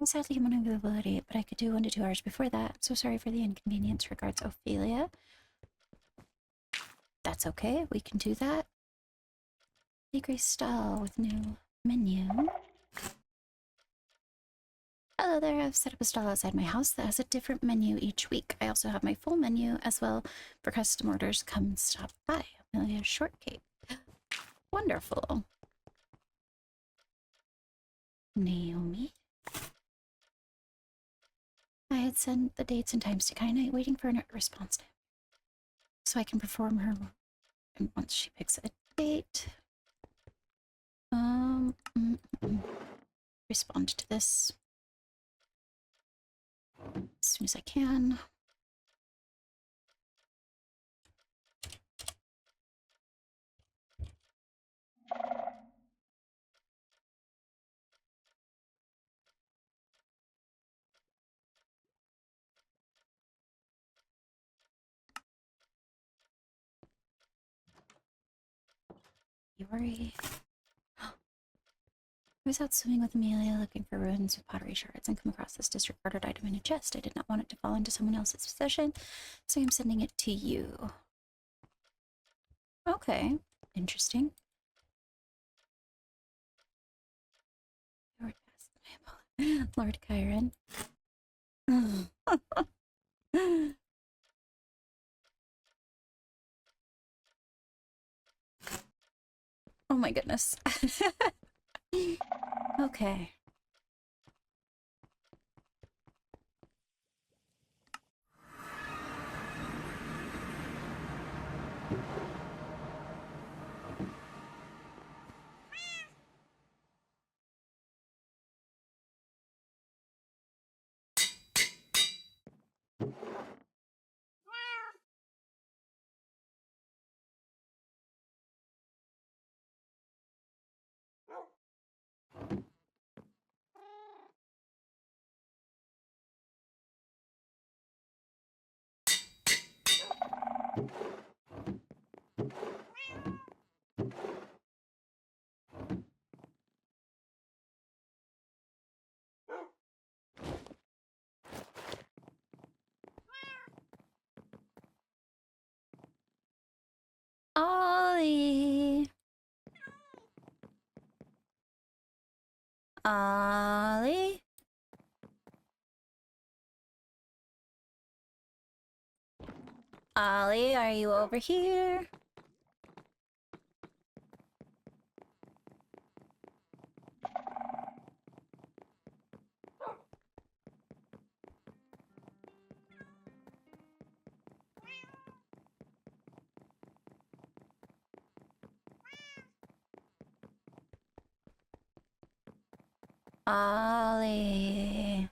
I'm sadly human availability, but I could do 1 to 2 hours before that. So sorry for the inconvenience. Regards, Ophelia. That's okay. We can do that. Decrease stall with new menu. Hello there, I've set up a stall outside my house that has a different menu each week. I also have my full menu as well for custom orders. Come and stop by. Amelia Shortcake. Wonderful. Naomi. I had sent the dates and times to Kaina, waiting for a response time, so I can perform her. And once she picks a date, respond to this as soon as I can. Fiori. I was out swimming with Amelia looking for ruins with pottery shards and come across this disregarded item in a chest. I did not want it to fall into someone else's possession, so I'm sending it to you. Okay, interesting. Lord Chiron. Oh my goodness. Okay. Ollie. Ollie. Ollie, are you over here? Ollie.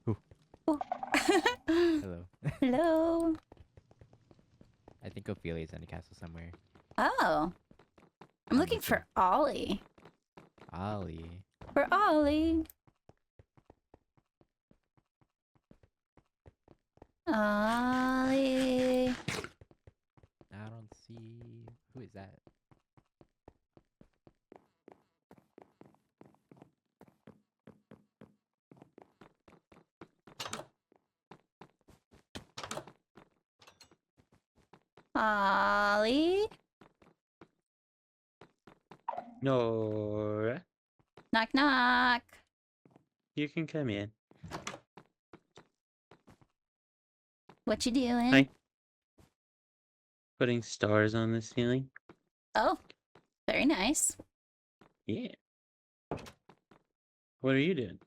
Ooh. Oh. Hello. Hello. I think Ophelia's in the castle somewhere. Oh. I'm looking for Ollie. Ollie. For Ollie. Ollie. I don't see... Who is that? Ollie. Nora, Knock knock. you can come in. What you doing? Hi. Putting stars on the ceiling. Oh, very nice. Yeah. What are you doing?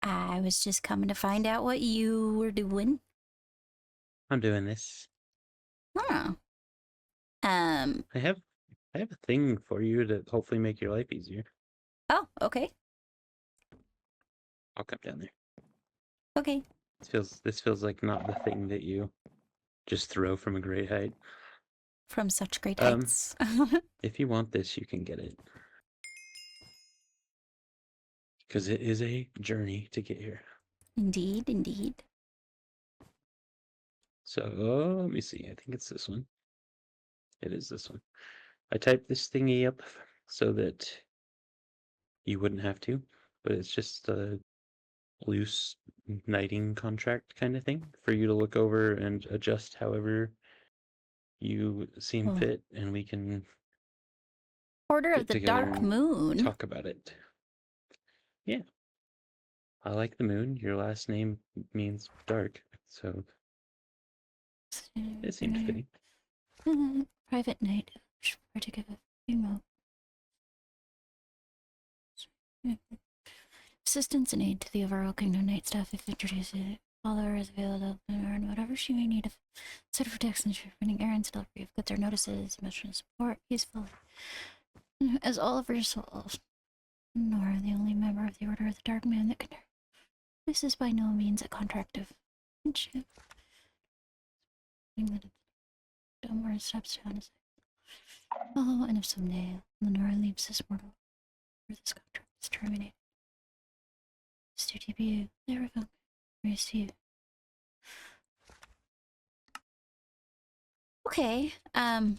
I was just coming to find out what you were doing. I'm doing this. Huh. I have a thing for you to hopefully make your life easier. Oh, okay. I'll come down there. Okay. This feels like not the thing that you just throw from a great height. from such great heights. If you want this, you can get it. Because it is a journey to get here. Indeed, indeed. So, let me see. I think it's this one. It is this one. I typed this thingy up so that you wouldn't have to, but it's just a loose knighting contract kind of thing for you to look over and adjust however you seem fit, and we can Order get of the together Dark and Moon. talk about it. Yeah. I like the moon. Your last name means dark, so it seems fitting. Private night. To give a female assistance and aid to the overall Kingdom Night staff if introduced. Follower is available to earn whatever she may need. Set of protection, running errands, delivery of goods or notices, emotional support, peaceful. As all of her souls, nor the only member of the Order of the Dark Moon that can. This is by no means a contract of friendship. Dumber steps down as oh, and if someday Lenora leaves this mortal, or this contract is terminated, to TBU, they revoke, raise you. Okay, I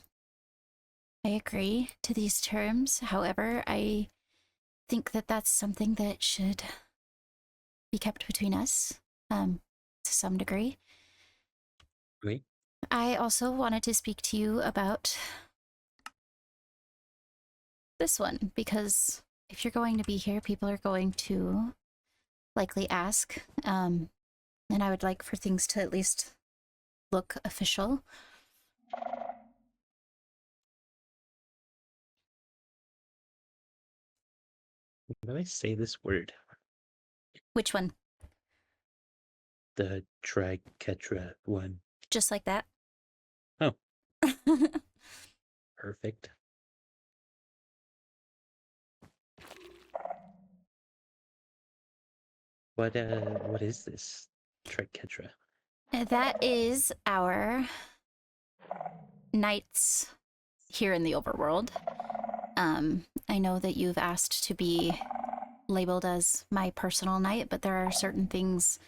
agree to these terms. However, I think that that's something that should be kept between us, to some degree. Wait. I also wanted to speak to you about this one, because if you're going to be here, people are going to likely ask, and I would like for things to at least look official. How do I say this word? Which one? The triquetra one. Just like that? Oh. Perfect. What is this triquetra? That is our knights here in the overworld. I know that you've asked to be labeled as my personal knight, but there are certain things,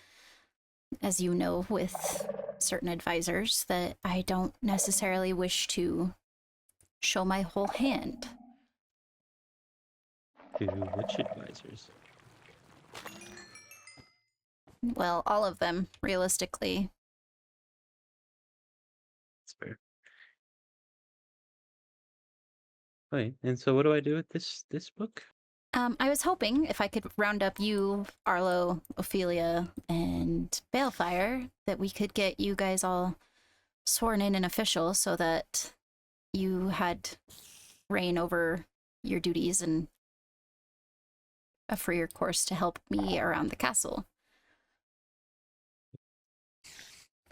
as you know, with certain advisors that I don't necessarily wish to show my whole hand. To which advisors? Well, all of them, realistically. That's fair. Wait, and so what do I do with this book? I was hoping if I could round up you, Arlo, Ophelia, and Balefire, that we could get you guys all sworn in and official so that you had reign over your duties and a freer course to help me around the castle.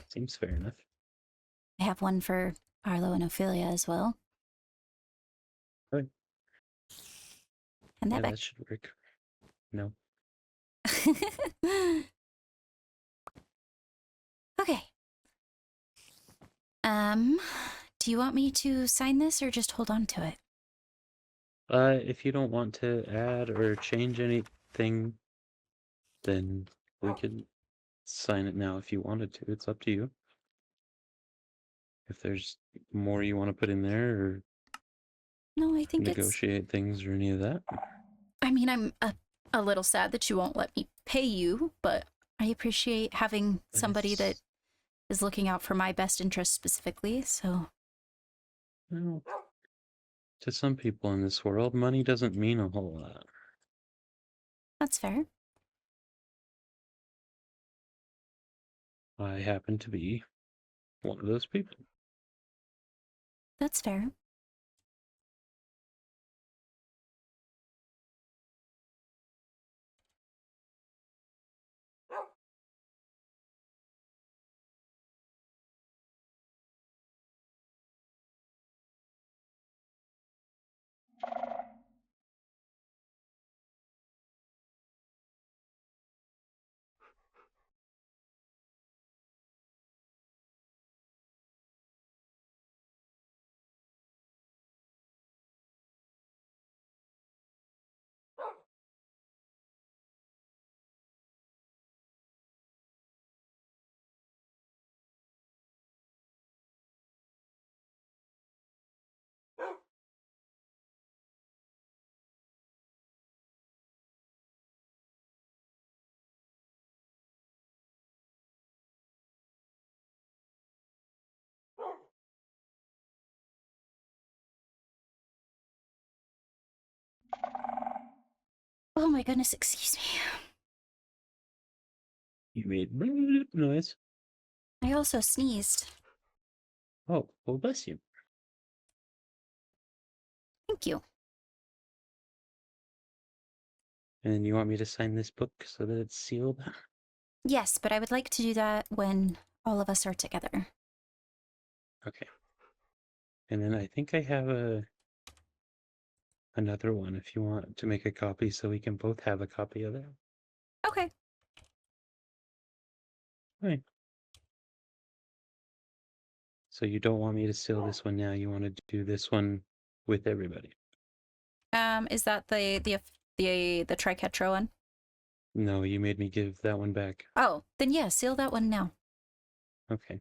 Seems fair enough. I have one for Arlo and Ophelia as well. Right. And Yeah, that back. that should work. No. Okay. Do you want me to sign this or just hold on to it? If you don't want to add or change anything, then we could sign it now if you wanted to. It's up to you. If there's more you want to put in there or No, I think negotiate things or any of that. I mean, I'm a little sad that you won't let me pay you, but I appreciate having somebody that is looking out for my best interest specifically, so... Well, to some people in this world, money doesn't mean a whole lot. That's fair. I happen to be one of those people. That's fair. Oh my goodness, excuse me. You made bloop noise. I also sneezed. Oh, well, bless you. Thank you. And you want me to sign this book so that it's sealed? Yes, but I would like to do that when all of us are together. Okay. And then I think I have another one if you want to make a copy so we can both have a copy of it. Okay. Right. So you don't want me to seal this one now, you want to do this one with everybody. Is that the Triquetra one? No, you made me give that one back. Oh, then yeah, seal that one now. Okay.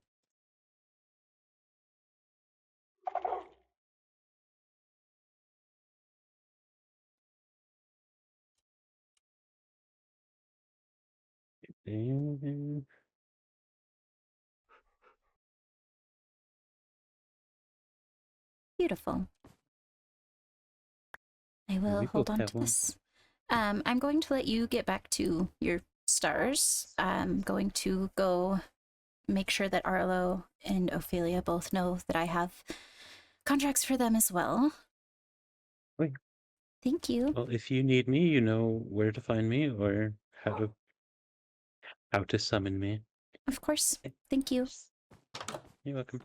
Beautiful. I will we hold both on have to one. this. I'm going to let you get back to your stars. I'm going to go make sure that Arlo and Ophelia both know that I have contracts for them as well. Wait. Thank you. Well, if you need me, you know where to find me or how to summon me. Of course. Thank you. You're welcome.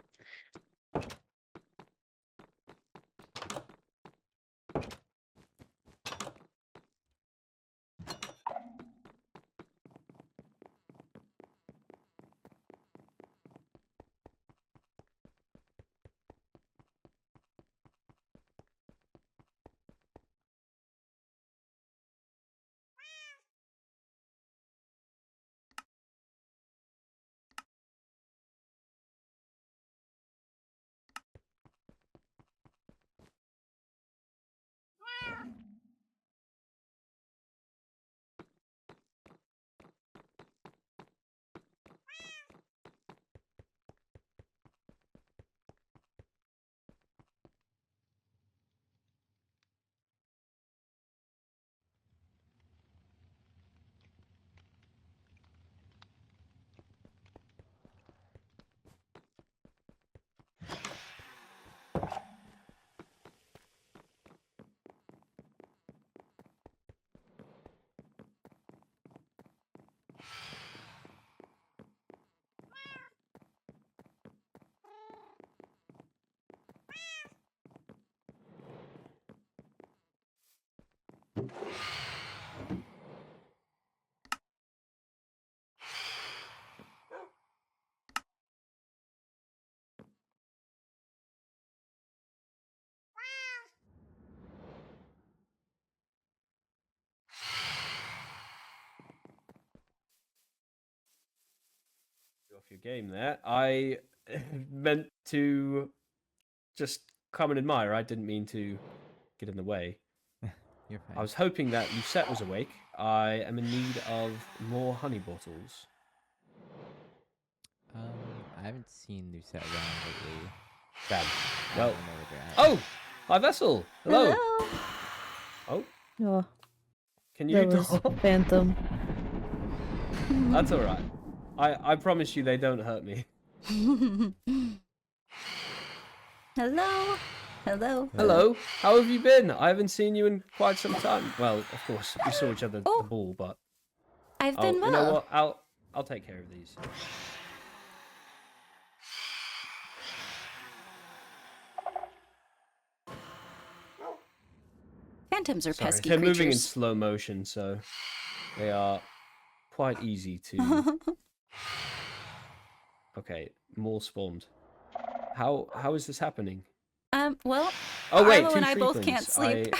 Off your game there. I meant to just come and admire. I didn't mean to get in the way. You're fine. I was hoping that Lucette was awake. I am in need of more honey bottles. I haven't seen Lucette around lately. Damn. I Well. don't know where they're at. Oh! Hi, Vessel! Hello! Oh, Oh, can you that was not? Phantom. That's alright. I promise you they don't hurt me. Hello. Hello. Hello, how have you been? I haven't seen you in quite some time. Well, of course, we saw each other at Oh. the ball, but... I've Oh, been you know well. what? I'll take care of these. Phantoms are Sorry, pesky they're creatures. moving in slow motion, so they are quite easy to... Okay, more spawned. How is this happening? Well, Oh wait, Arlo two and I both Shrieklings. can't sleep.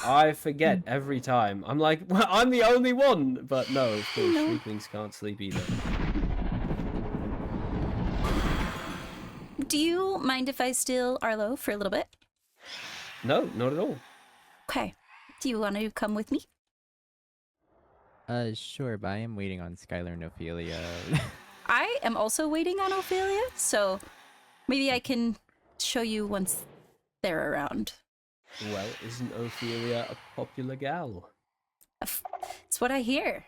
I forget every time. I'm like, well, I'm the only one, but no, of course, No. Shrieklings can't sleep either. Do you mind if I steal Arlo for a little bit? No, not at all. Okay. Do you want to come with me? Sure, but I am waiting on Skylar and Ophelia. I am also waiting on Ophelia, so maybe I can show you once they're around. Well, isn't Ophelia a popular gal? It's what I hear.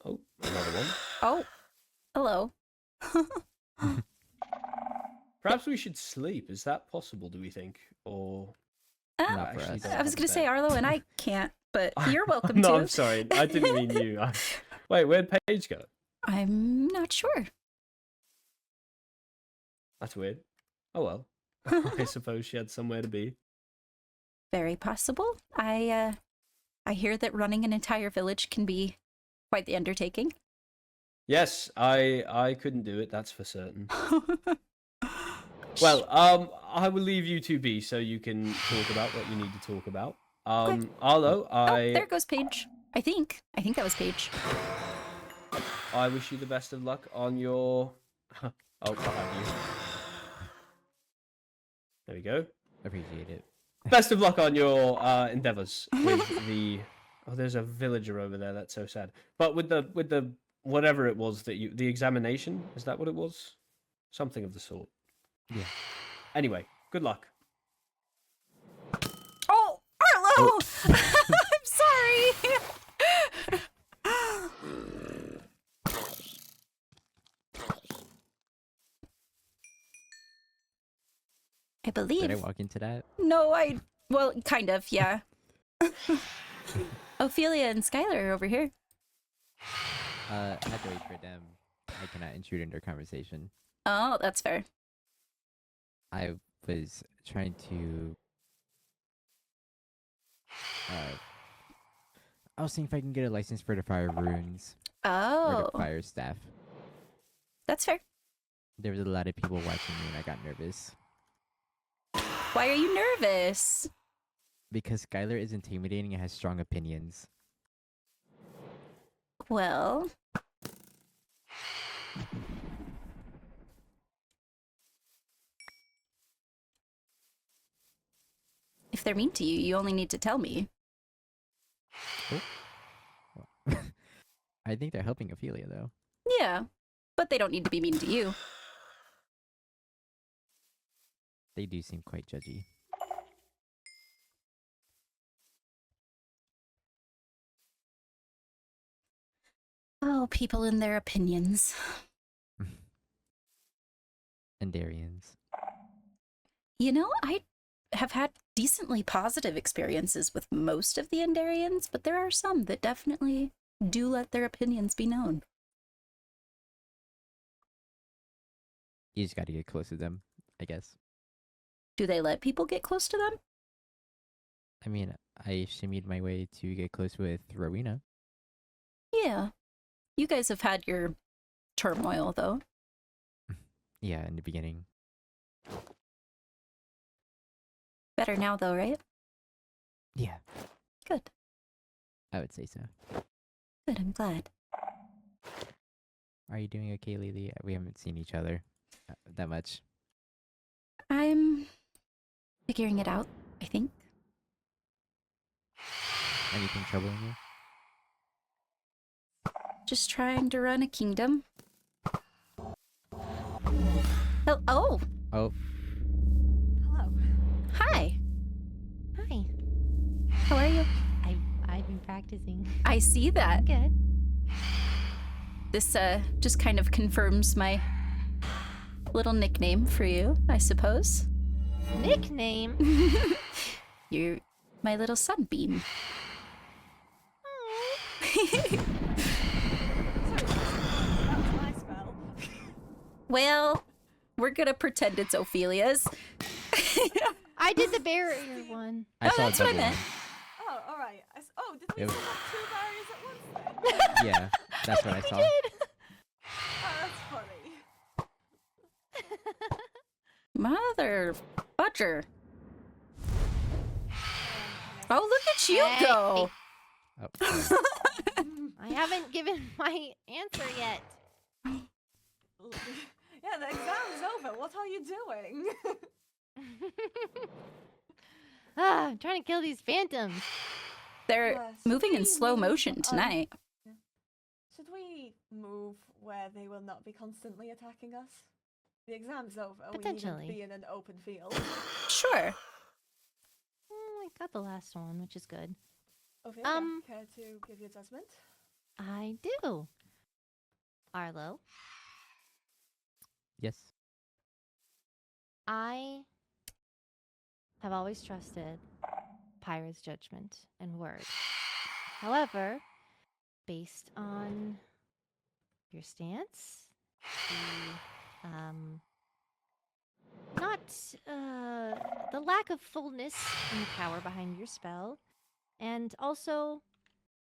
Oh, another one. Oh, hello. Perhaps we should sleep. Is that possible, do we think? Or Not for actually us. don't I was have a gonna say bed. Arlo and I can't, but you're welcome No, to. I'm sorry. I didn't mean you. Wait, where'd Paige go? I'm not sure. That's weird. Oh well. I suppose she had somewhere to be. Very possible. I hear that running an entire village can be quite the undertaking. Yes, I couldn't do it, that's for certain. Well, I will leave you two be so you can talk about what you need to talk about. Arlo, Oh, there goes Paige. I think that was Paige. I wish you the best of luck on your... Oh, behind you. There we go. Appreciate it. Best of luck on your endeavors with the... Oh, there's a villager over there. That's so sad. But with the whatever it was that you... The examination? Is that what it was? Something of the sort. Yeah. Anyway, good luck. Oh, Arlo! I'm sorry! I believe... Did I walk into that? No, well, kind of, yeah. Ophelia and Skylar are over here. I had to wait for them. I cannot intrude in their conversation. Oh, that's fair. I was trying to... I was seeing if I can get a license for the fire runes. Or Oh, the fire staff. that's fair. There was a lot of people watching me and I got nervous. Why are you nervous? Because Skylar is intimidating and has strong opinions. Well... If they're mean to you, you only need to tell me. I think they're helping Ophelia, though. Yeah, but they don't need to be mean to you. They do seem quite judgy. Oh, people and their opinions. And Darians. You know, I have had decently positive experiences with most of the Endarians, but there are some that definitely do let their opinions be known. You just gotta get close to them, I guess. Do they let people get close to them? I mean, I shimmied my way to get close with Rowena. Yeah. You guys have had your turmoil, though. Yeah, in the beginning. Better now, though, right? Yeah, Good. I would say so. Good, I'm glad. Are you doing okay, Lily? We haven't seen each other that much. I'm figuring it out, I think. Anything troubling you? Just trying to run a kingdom. Oh, Oh, Hello. hi. Hi. How are you? I've been practicing. I see that. Good. This just kind of confirms my little nickname for you, I suppose. Nickname? You're my little sunbeam. That was my spell. Well, we're gonna pretend it's Ophelia's. I did the barrier one. I saw a that's what I double meant. one. Oh, all right. Did we It still was- have two barriers at once then? Yeah, that's what I saw. Oh, that's funny. Mother fudger. Oh, look at you Hey. go. Oh, sorry. I haven't given my answer yet. Yeah, the exam's over. What are you doing? I'm trying to kill these phantoms. They're Yes, moving in we slow move, motion tonight. Should we move where they will not be constantly attacking us? The exam's over. We need Potentially. to be in an open field. Sure. I got the last one, which is good. Ophelia, care to give your judgment? I do. Arlo, Yes. I have always trusted Pyra's judgment and word. However, based on your stance, the lack of fullness and power behind your spell, and also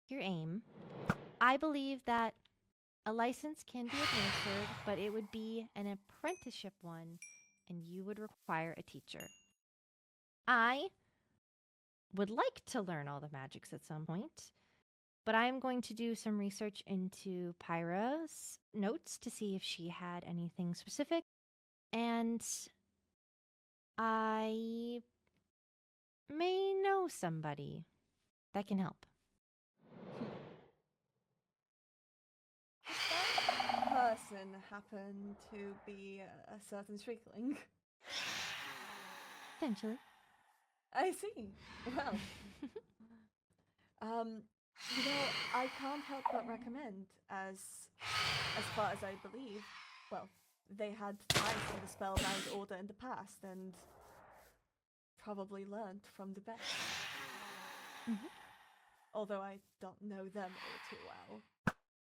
your aim, I believe that a license can be administered, but it would be an apprenticeship one, and you would require a teacher. I would like to learn all the magics at some point, but I'm going to do some research into Pyra's notes to see if she had anything specific, and I may know somebody that can help. Does that person happen to be a certain Shriekling? Potentially. I see. Well, I can't help but recommend, as far as I believe, well, they had ties to the spellbound order in the past and probably learned from the best. Although I don't know them all too well.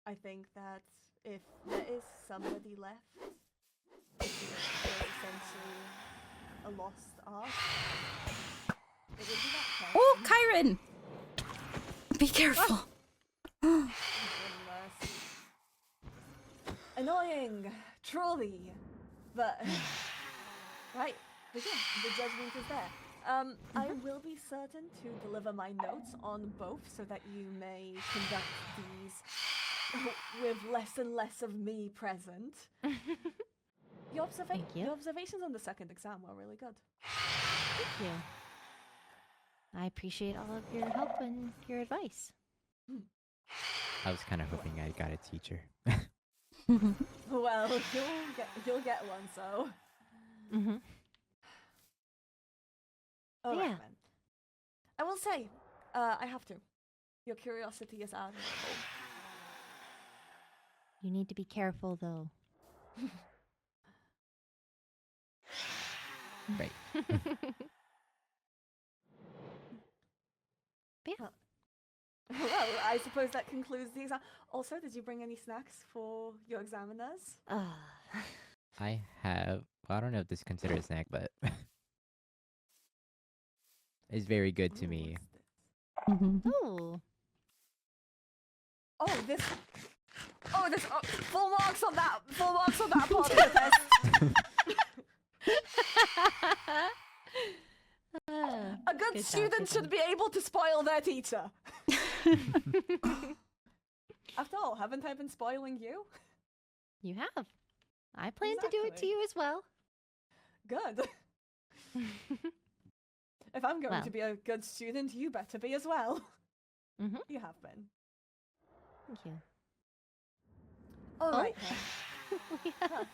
I think that if there is somebody left, if there's essentially a lost art, it would be that person. Oh, Kyron! Be careful. Goodness. Annoying, truly, but right. But yeah, the judgment is there. I will be certain to deliver my notes on both so that you may conduct these with less and less of me present. Your Thank you. observations on the second exam were really good. Thank you. I appreciate all of your help and your advice. I was kind of hoping I got a teacher. Well, you'll get one. So. Mm-hmm. All right, Yeah. then. I will say, I have to. Your curiosity is admirable. You need to be careful, though. Right. Well, I suppose that concludes the exam. Also, did you bring any snacks for your examiners? I have. Well, I don't know if this is considered a snack, but it's very good to Ooh, me. what's this? Ooh. Oh, this. Oh, this. Oh, full marks on that. Full marks on that part of the test. A good Good job, student good should job. be able to spoil their teacher. After all, haven't I been spoiling you? You have. I plan to do it to Exactly. you as well. Good. If I'm going Well. to be a good student, you better be as well. Mhm. You have been. Thank you. All Oh. right then. Huh.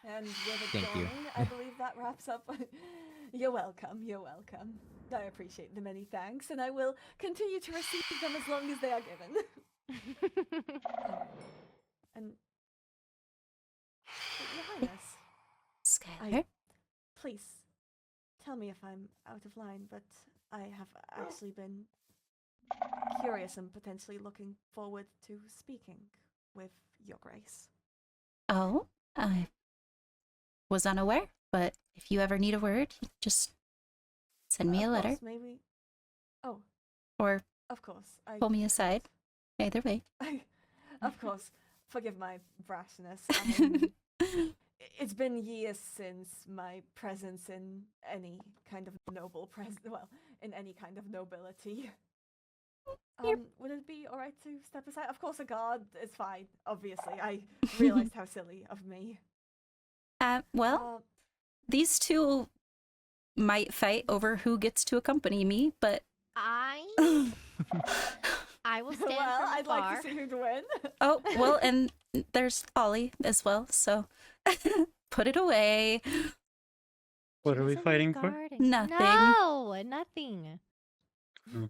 And with it Thank you. dawning, I believe that wraps up. You're welcome. You're welcome. I appreciate the many thanks, and I will continue to receive them as long as they are given. And Your Highness, Skylar? please tell me if I'm out of line, but I have actually been curious and potentially looking forward to speaking with Your Grace. Oh, I was unaware, but if you ever need a word, just send me a Of letter course, maybe. Oh, or of course. pull me aside. Either way. Of course. Forgive my brashness. I mean, it's been years since my presence in any kind of noble in any kind of nobility. Would it be alright to step aside? Of course, a guard is fine. Obviously, I realized how silly of me. Well, these two might fight over who gets to accompany me, but I will stand well, from I'd like afar. to see who'd win. oh, well, and there's Ollie as well, so Put it away. What She are we doesn't like fighting for? guarding. Nothing. No, nothing. Oh,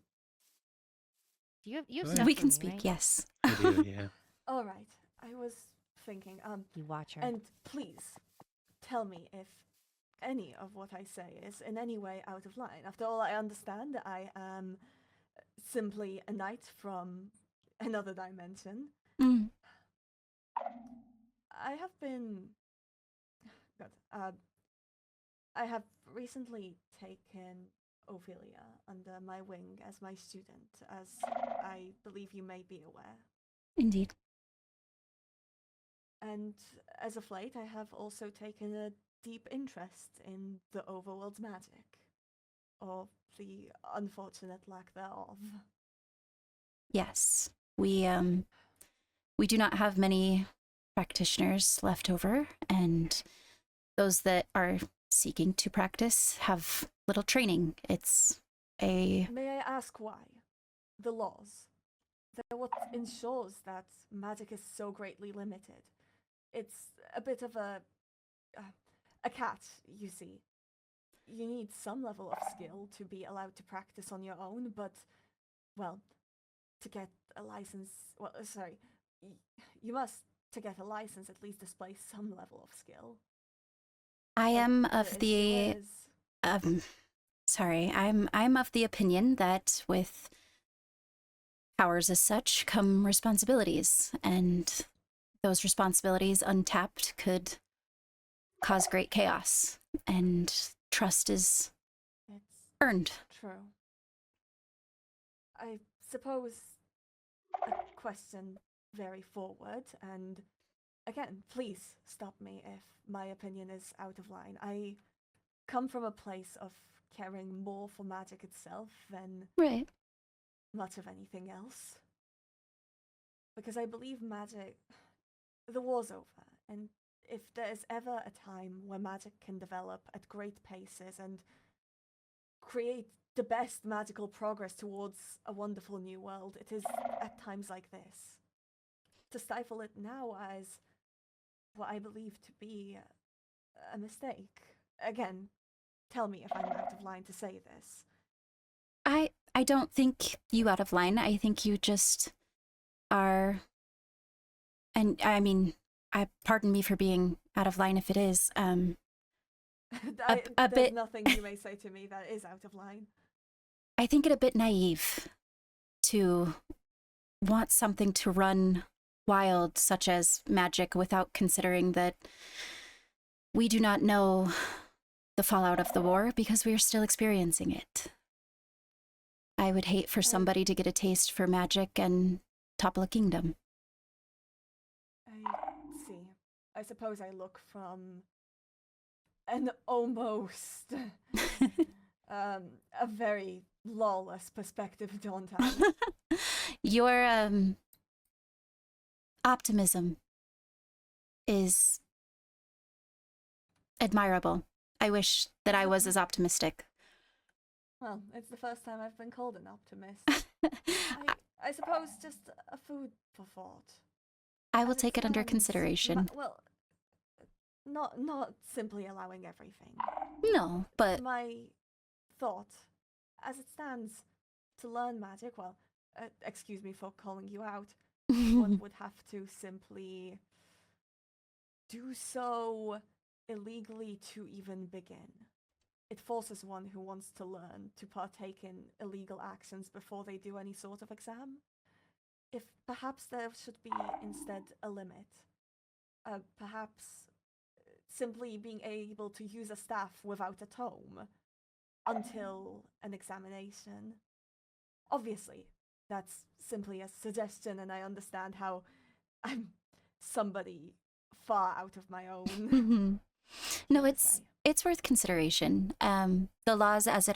You have Go stuff ahead. We for can me, speak, right? yes. I do, yeah. All right. I was thinking. You watch her. And please tell me if any of what I say is in any way out of line. After all, I understand that I am simply a knight from another dimension. Mm. I have been. God, I have recently taken Ophelia under my wing as my student, as I believe you may be aware. Indeed. And as of late, I have also taken a deep interest in the overworld's magic, or the unfortunate lack thereof. Yes. We do not have many practitioners left over, and those that are seeking to practice have little training. It's a May I ask why? The laws. They're what ensures that magic is so greatly limited. It's a bit of a cat, you see. You need some level of skill to be allowed to practice on your own, but, well, to get a license, well, sorry, you must, to get a license, at least display some level of skill. I But am of issue the is, sorry, I'm of the opinion that with powers as such come responsibilities, and those responsibilities untapped could cause great chaos, and trust is it's earned. true. I suppose a question very forward, and again, please stop me if my opinion is out of line. I come from a place of caring more for magic itself than Right. much of anything else. Because I believe magic. The war's over, and if there's ever a time where magic can develop at great paces and create the best magical progress towards a wonderful new world, it is at times like this. To stifle it now as what I believe to be a mistake. Again, tell me if I'm out of line to say this. I don't think you out of line. I think you just are, and I mean, I pardon me for being out of line if it is. A There's bit. nothing you may say to me that is out of line. I think it a bit naive to want something to run wild, such as magic, without considering that we do not know the fallout of the war because we are still experiencing it. I would hate for somebody to get a taste for magic and topple a kingdom. I see. I suppose I look from an almost a very lawless perspective, don't I? Your optimism is admirable. I wish that I was as optimistic. Well, it's the first time I've been called an optimist. I suppose just a food for thought. I will As it take it under stands, consideration. well, not simply allowing everything. No, but My thought, as it stands, to learn magic, well, excuse me for calling you out, one would have to simply do so illegally to even begin. It forces one who wants to learn to partake in illegal actions before they do any sort of exam. If perhaps there should be instead a limit. Perhaps simply being able to use a staff without a tome until an examination. Obviously, that's simply a suggestion, and I understand how I'm somebody far out of my own. no, to say. it's worth consideration. The laws as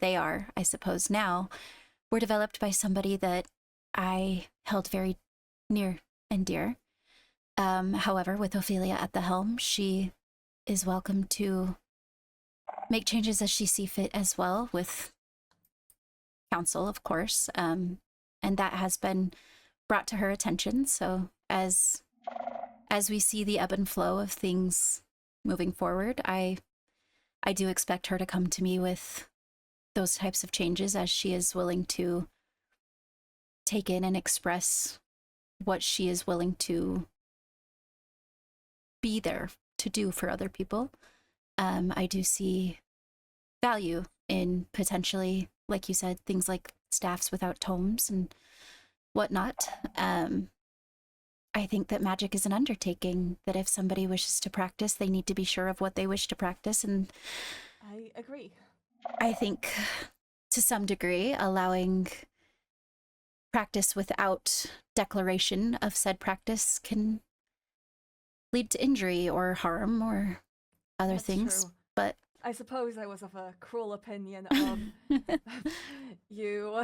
they are, I suppose now, were developed by somebody that I held very near and dear. However, with Ophelia at the helm, she is welcome to make changes as she see fit as well, with counsel, of course. And that has been brought to her attention. So as we see the ebb and flow of things moving forward. I do expect her to come to me with those types of changes as she is willing to take in and express what she is willing to be there to do for other people. I do see value in potentially, like you said, things like staffs without tomes and whatnot. I think that magic is an undertaking, that if somebody wishes to practice, they need to be sure of what they wish to practice. And I agree. I think to some degree, allowing practice without declaration of said practice can lead to injury or harm or other That's things. true. But I suppose I was of a cruel opinion of you.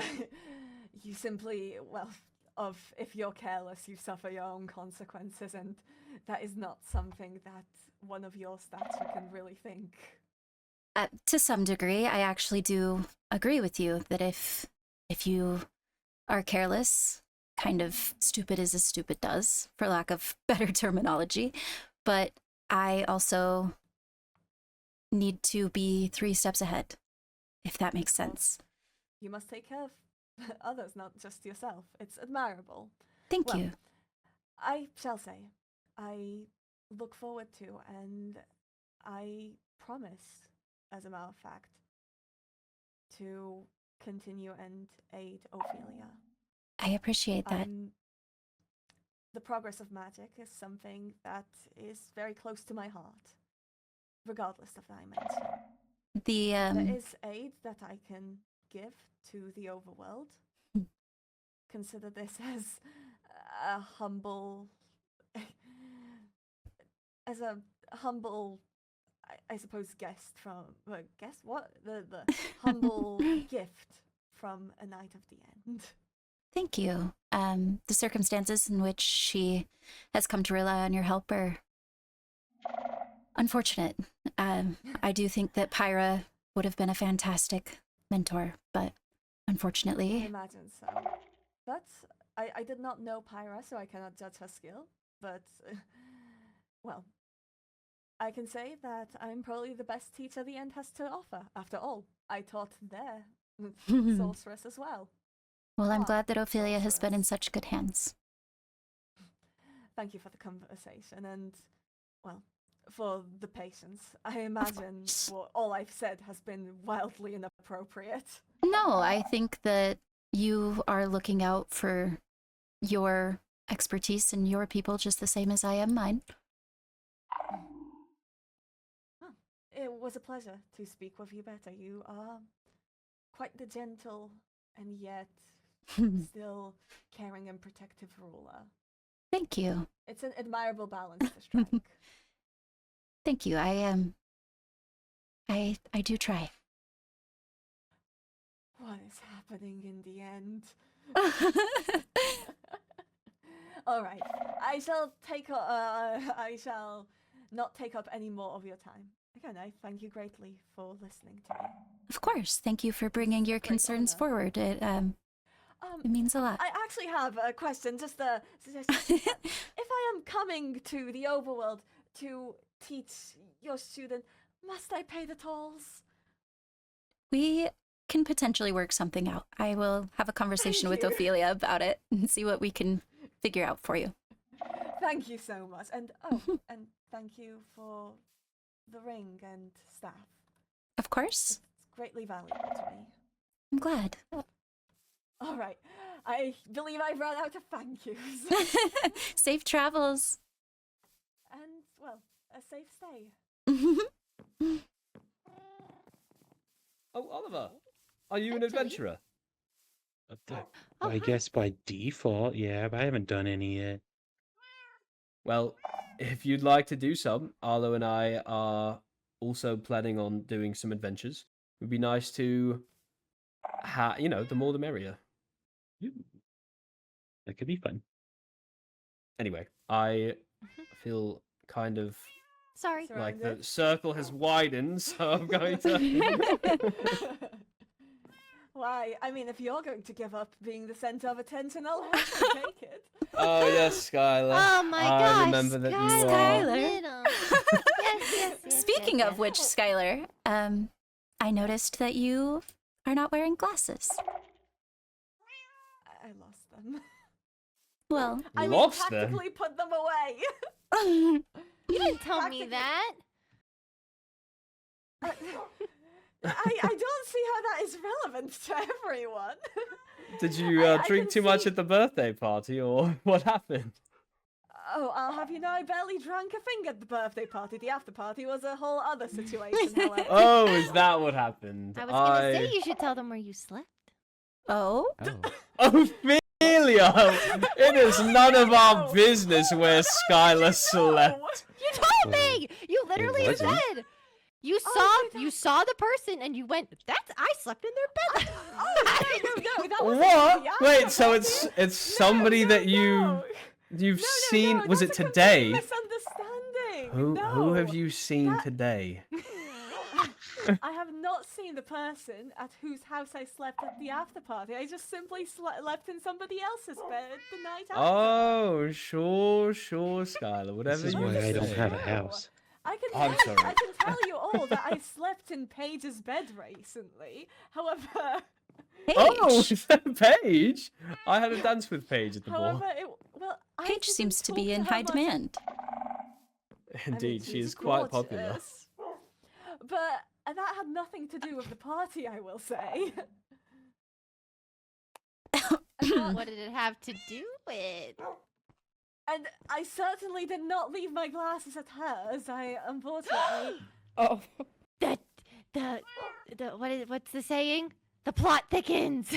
You simply, well, of if you're careless, you suffer your own consequences, and that is not something that one of your stature can really think. to some degree, I actually do agree with you that if you are careless, kind of stupid is as stupid does, for lack of better terminology. But I also need to be 3 steps ahead, if that makes sense. You must take care of others, not just yourself. It's admirable. Thank Well, you. I shall say, I look forward to, and I promise, as a matter of fact, to continue and aid Ophelia. I appreciate that. The progress of magic is something that is very close to my heart, regardless of dimension. There is aid that I can give to the Overworld. Consider this as a humble, I suppose, guest from the humble gift from a Knight of the End. Thank you. The circumstances in which she has come to rely on your help are unfortunate. I do think that Pyra would have been a fantastic mentor, but I unfortunately, imagine so. But I did not know Pyra, so I cannot judge her skill. But, well, I can say that I'm probably the best teacher the End has to offer. After all, I taught their sorceress as well. well, I'm Ah, glad that Ophelia has been in sorceress. such good hands. Thank you for the conversation and, well, for the patience. I imagine what all I've said has been wildly inappropriate. No, I think that you are looking out for your expertise and your people just the same as I am mine. Oh, it was a pleasure to speak with you better. You are quite the gentle and yet still caring and protective ruler. Thank you. It's an admirable balance to strike. Thank you. I do try. What is happening in the end? All right, I shall not take up any more of your time. Again, I thank you greatly for listening to me. Of course. Thank you for bringing your Great concerns honor. forward. It means a lot. I actually have a question, just a suggestion. If I am coming to the Overworld to teach your student, must I pay the tolls? We can potentially work something out. I will have a conversation with you. Ophelia about it and see what we can figure out for you. Thank you so much. And and thank you for the ring and staff. Of course. It's greatly valuable to me. I'm glad. All right. I believe I've run out of thank yous. Safe travels. And, well, a safe stay. Oh, Oliver, are you an Actually- adventurer? I guess by default, yeah, but I haven't done any yet. Well, if you'd like to do some, Arlo and I are also planning on doing some adventures. It would be nice to, the more the merrier. Ooh. That could be fun. Anyway, I feel kind of Sorry. like the Surrounded. circle has widened, so I'm going to. Why? I mean, if you're going to give up being the center of attention, I'll happily take it. Oh yes, Skylar. Oh my I gosh, remember that you Skylar. are. Little. yes. Speaking of which, Skylar, I noticed that you are not wearing glasses. I lost them. Well, I mean, Lost them? tactically put them away. You didn't tell me Practically. that. I don't see how that is relevant to everyone. Did you I drink can too much see- at the birthday party, or what happened? Oh, I'll have you know, I barely drank a thing at the birthday party. The after party was a whole other situation, however. Oh, is that what happened? I was gonna say you should tell them where you slept. oh, Oh. Ophelia! It is none of our business where Skylar slept. You told me. You literally wasn't. said. You Oh, saw the person and you went. I slept in their bed. No, that was What? the Wait, after so party. it's somebody that No. you've No, seen? no, Was it that's a complete today? Misunderstanding. Who have No. you seen That- today? I have not seen the person at whose house I slept at the after party. I just simply slept in somebody else's bed the night after. Oh, sure, Skylar. Whatever This is you why I don't say. have a house. I can I'm tell, sorry. I can tell you all that I slept in Paige's bed recently. However, Oh, Paige! I had a dance with Paige at the ball. I Paige didn't seems to talk be in her high much. demand. I mean, Indeed, she she's is quite popular. gorgeous. But that had nothing to do with the party, I will say. What did it have to do with? And I certainly did not leave my glasses at hers. I unfortunately. Oh. What's the saying? The plot thickens.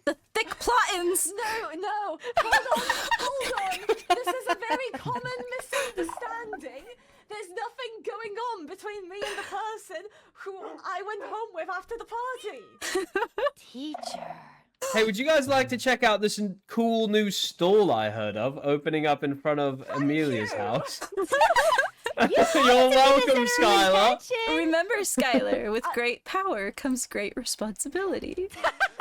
The thick plottins! No, hold on. This is a very common misunderstanding. There's nothing going on between me and the person who I went home with after the party. Teacher. Hey, would you guys like to check out this cool new stall I heard of opening up in front of Amelia's house? You're welcome, Skylar. Remember, Skylar, with great power comes great responsibility.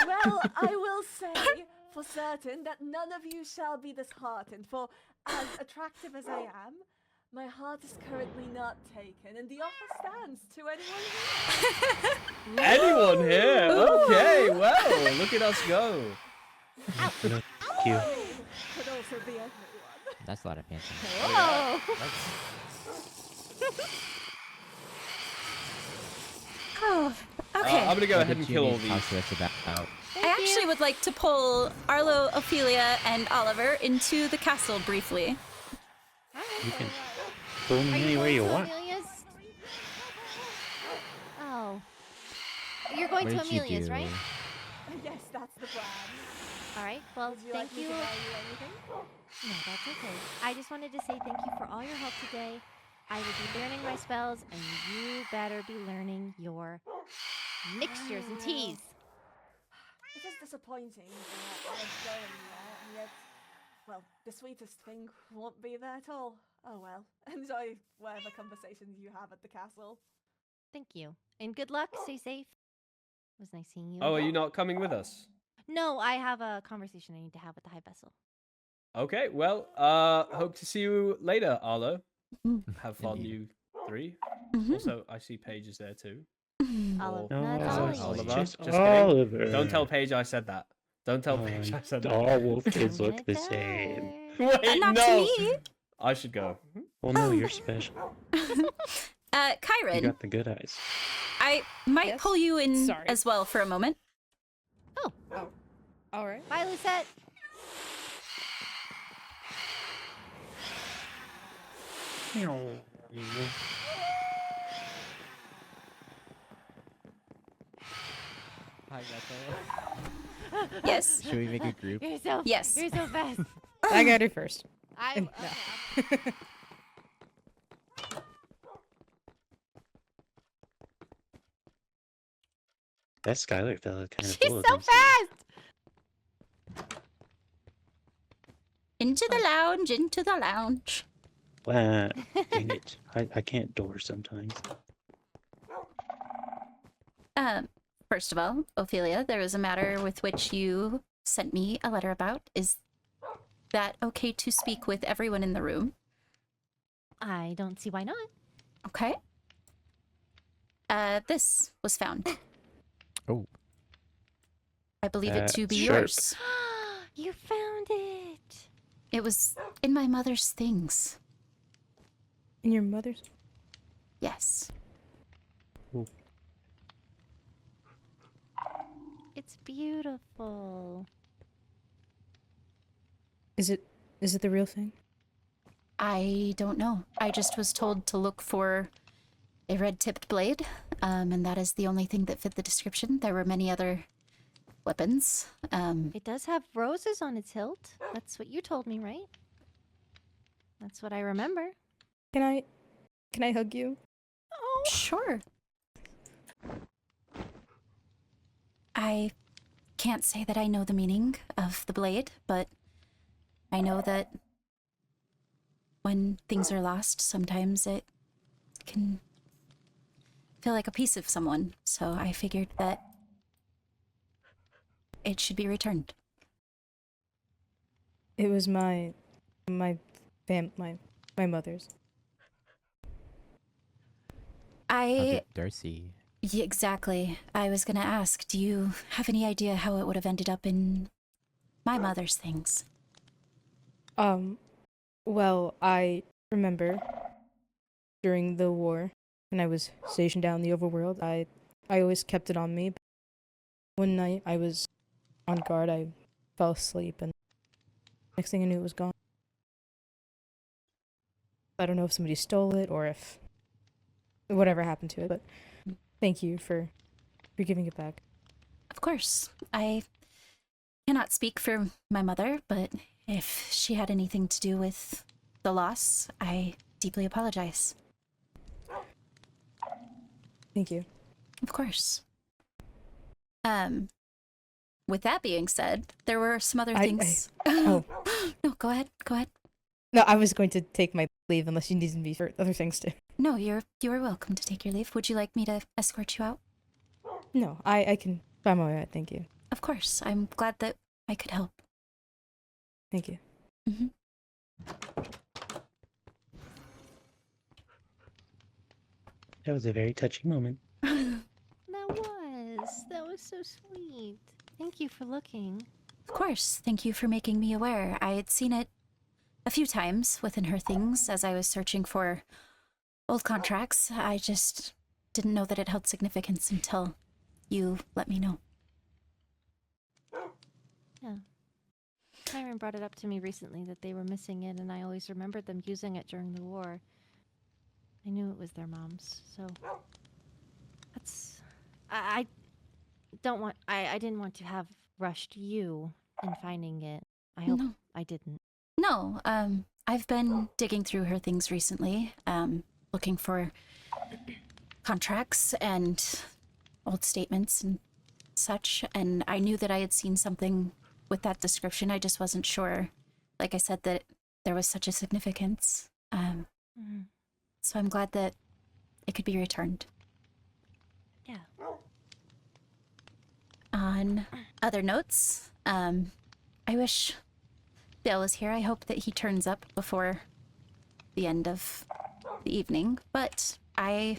Well, I will say for certain that none of you shall be disheartened, for as attractive as I am, my heart is currently not taken, and the offer stands to anyone here. Anyone here? Okay, well, look at us go. No, thank you. Could also be everyone. That's a lot of fancy. Whoa. Oh, okay. I'm gonna go What ahead did and you kill all need to talk these. to us about? I actually would like to pull Arlo, Ophelia, and Oliver into the castle briefly. You can pull Are me you anywhere going you to want. Amelia's? Oh. You're going What to did you Amelia's, do? right? Yes, that's the plan. All right. Well, Would you thank like me you. to buy you anything? No, that's okay. I just wanted to say thank you for all your help today. I will be learning my spells, and you better be learning your mixtures and teas. It is disappointing that I was going there, and yet, well, the sweetest thing won't be there at all. Oh well. Enjoy whatever conversations you have at the castle. Thank you. And good luck. Stay safe. It was nice seeing you. Oh, are again. you not coming with us? No, I have a conversation I need to have with the High Vessel. Okay, well, hope to see you later, Arlo. Have fun, Indeed. you three. Mhm. Also, I see Paige is there too. Olive, Oh, not sorry, Ollie. Oliver. Just Just kidding. Oliver. Don't tell Paige I said that. Don't tell Paige I said that. All Wolfkins I'm look gonna the tell same. her. Wait, Not no. to me. I should go. Well, no, you're special. You Kyron, got the good eyes. I might Yes? pull you in Sorry. as well for a moment. Oh, All right. bye, Lucette. Hi, Gretel. Yes. Should we make a group? You're so Yes. You're so fast. I got it first. I No. okay. That Skylar fella kind of She's full of so himself. fast. Into the lounge, into the lounge. Wow, dang it. I can't door sometimes. First of all, Ophelia, there is a matter with which you sent me a letter about. Is that okay to speak with everyone in the room? I don't see why not. Okay. This was found. Oh, I believe it to be Sharp. yours. You found it. It was in my mother's things. And your mother's? Yes. It's beautiful. Is it the real thing? I don't know. I just was told to look for a red-tipped blade, and that is the only thing that fit the description. There were many other weapons. It does have roses on its hilt. That's what you told me, right? That's what I remember. Can I hug you? Oh, Sure. I can't say that I know the meaning of the blade, but I know that when things are lost, sometimes it can feel like a piece of someone. So I figured that it should be returned. It was my mother's. Darcy. Yeah, exactly. I was gonna ask, do you have any idea how it would have ended up in my mother's things? Well, I remember during the war when I was stationed down in the Overworld, I always kept it on me. But one night I was on guard, I fell asleep, and next thing I knew it was gone. I don't know if somebody stole it or if whatever happened to it, but thank you for giving it back. Of course. I cannot speak for my mother, but if she had anything to do with the loss, I deeply apologize. Thank you. Of course. With that being said, there were some other things. Oh. No, go ahead. Go ahead. No, I was going to take my leave unless you needed me for other things too. No, you are welcome to take your leave. Would you like me to escort you out? No, I can find my way out, thank you. Of course. I'm glad that I could help. Thank you. Mm-hmm. That was a very touching moment. That was so sweet. Thank you for looking. Of course. Thank you for making me aware. I had seen it a few times within her things as I was searching for old contracts. I just didn't know that it held significance until you let me know. Yeah. Kyron brought it up to me recently that they were missing it, and I always remembered them using it during the war. I knew it was their mom's, so that's... I didn't want to have rushed you in finding it. I hope No. I didn't. No, I've been digging through her things recently, looking for contracts and old statements and such, and I knew that I had seen something with that description. I just wasn't sure, like I said, that there was such a significance. So I'm glad that it could be returned. Yeah. On other notes, I wish Dale was here. I hope that he turns up before the end of the evening, but I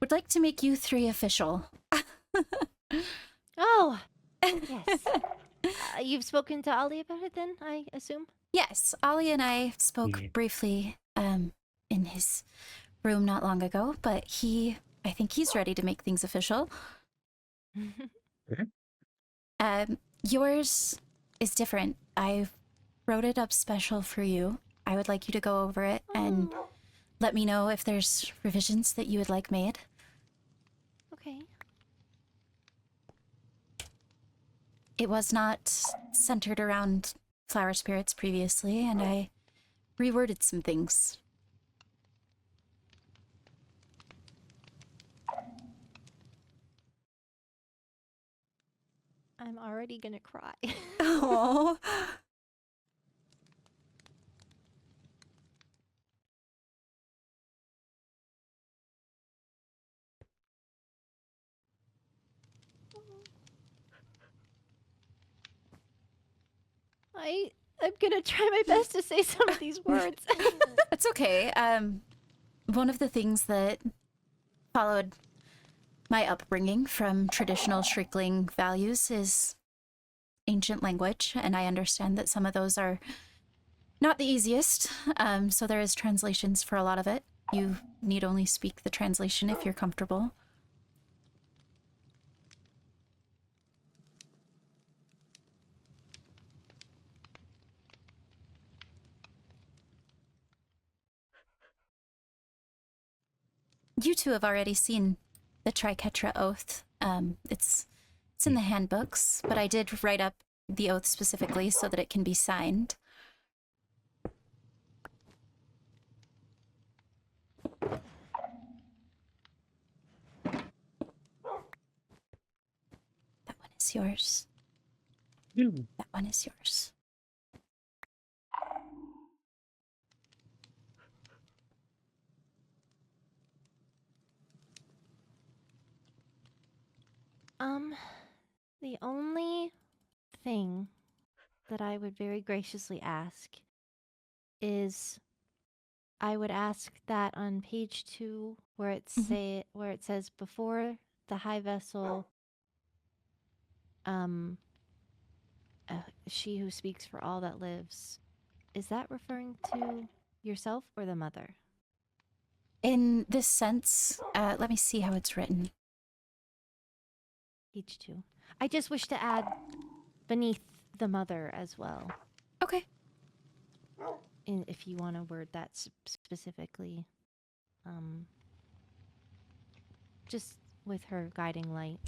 would like to make you three official. Oh! Yes. You've spoken to Ollie about it then, I assume? Yes, Ollie and I spoke briefly in his room not long ago, but I think he's ready to make things official. Yours is different. I wrote it up special for you. I would like you to go over it and let me know if there's revisions that you would like made. Okay. It was not centered around flower spirits previously, and I reworded some things. I'm already gonna cry. Oh. I'm gonna try my best to say some of these words. That's okay. one of the things that followed my upbringing from traditional Shriekling values is ancient language, and I understand that some of those are not the easiest, so there is translations for a lot of it. You need only speak the translation if you're comfortable. You two have already seen the Triketra Oath. It's in the handbooks, but I did write up the oath specifically so that it can be signed. That one is yours. That one is yours. The only thing that I would very graciously ask is I would ask that on page 2 where it says before the high vessel she who speaks for all that lives, is that referring to yourself or the mother? In this sense, let me see how it's written. Page 2. I just wish to add beneath the mother as well. Okay. If you want to word that specifically. Just with her guiding light.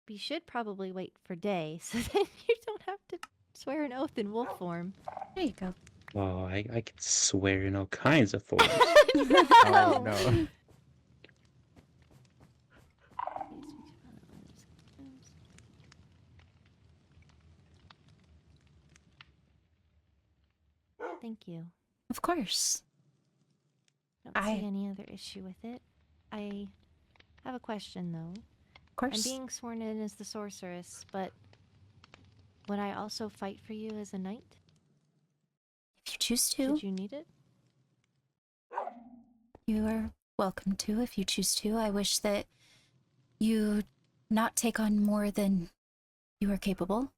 You should probably wait for day so that you don't have to swear an oath in wolf form. There you go. Oh, I can swear in all kinds of forms. Oh no. Thank you. Of course. Don't see any other issue with it. I have a question though. Of course. I'm being sworn in as the sorceress, but would I also fight for you as a knight? If you choose to. Should you need it? You are welcome to if you choose to. I wish that you not take on more than you are capable.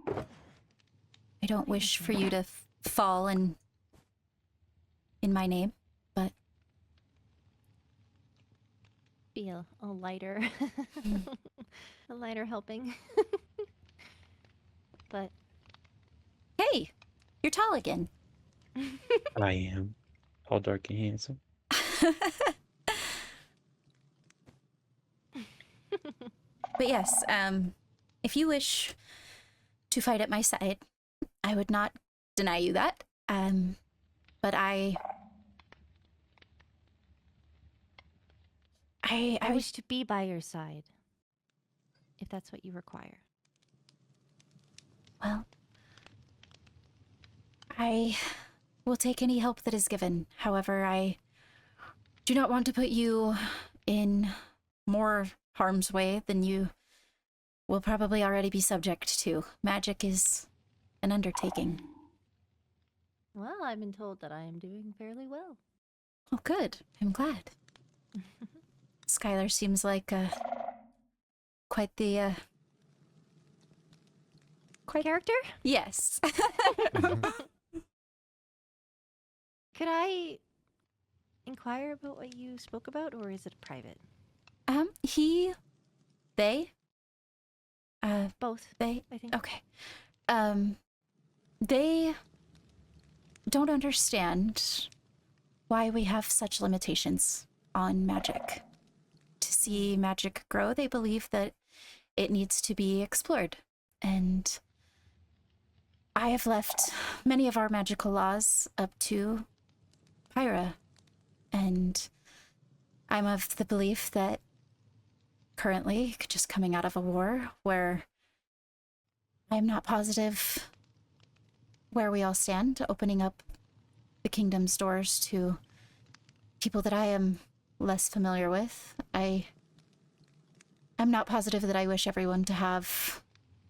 I don't wish for you to fall in my name, but Be a lighter, a lighter helping. But hey, you're tall again. I am. Tall, dark, and handsome. But yes, if you wish to fight at my side, I would not deny you that. But I wish to be by your side, if that's what you require. Well, I will take any help that is given. However, I do not want to put you in more harm's way than you will probably already be subject to. Magic is an undertaking. Well, I've been told that I am doing fairly well. Oh, good. I'm glad. Skylar seems like quite the character? Yes. Could I inquire about what you spoke about, or is it private? They both. They, I think. Okay. They don't understand why we have such limitations on magic. To see magic grow, they believe that it needs to be explored. And I have left many of our magical laws up to Pyra. And I'm of the belief that currently, just coming out of a war where I'm not positive where we all stand, opening up the kingdom's doors to people that I am less familiar with. I I'm not positive that I wish everyone to have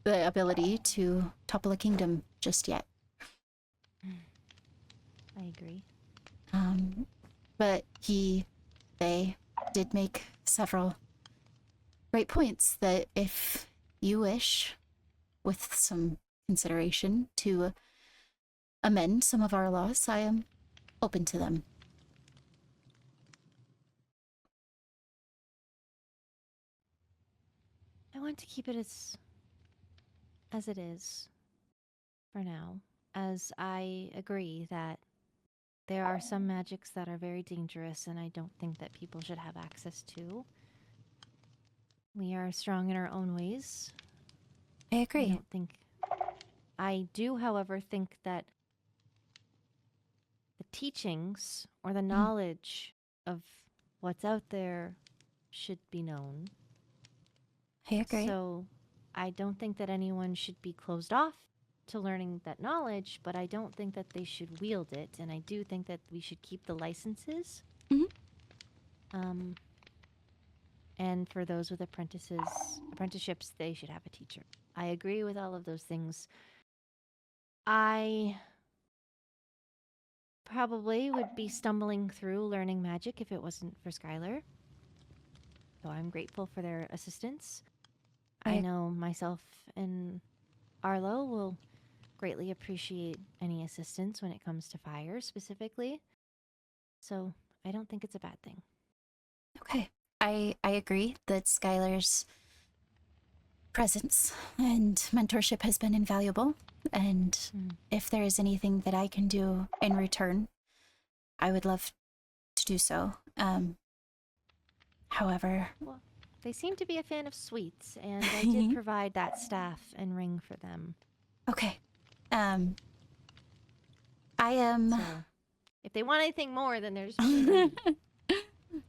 the ability to topple a kingdom just yet. I agree. But they did make several great points that if you wish, with some consideration, to amend some of our laws, I am open to them. I want to keep it as it is for now, as I agree that there are some magics that are very dangerous and I don't think that people should have access to. We are strong in our own ways. I agree. I do, however, think that the teachings or the knowledge of what's out there should be known. I agree. So I don't think that anyone should be closed off to learning that knowledge, but I don't think that they should wield it, and I do think that we should keep the licenses. And for those with apprenticeships, they should have a teacher. I agree with all of those things. I probably would be stumbling through learning magic if it wasn't for Skylar. So I'm grateful for their assistance. I know myself and Arlo will greatly appreciate any assistance when it comes to fire specifically. So I don't think it's a bad thing. Okay. I agree that Skylar's presence and mentorship has been invaluable. And if there is anything that I can do in return, I would love to do so. However... Well, they seem to be a fan of sweets, and I did provide that staff and ring for them. Okay. I am... So, if they want anything more, then there's...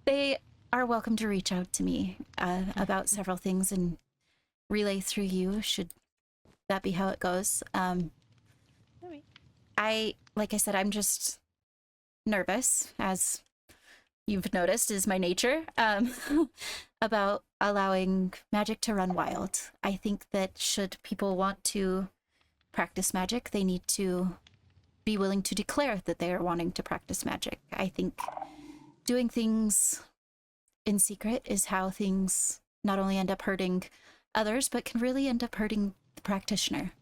They are welcome to reach out to me about several things and relay through you, should that be how it goes. All right. Like I said, I'm just nervous, as you've noticed is my nature, about allowing magic to run wild. I think that should people want to practice magic, they need to be willing to declare that they are wanting to practice magic. I think doing things in secret is how things not only end up hurting others, but can really end up hurting the practitioner.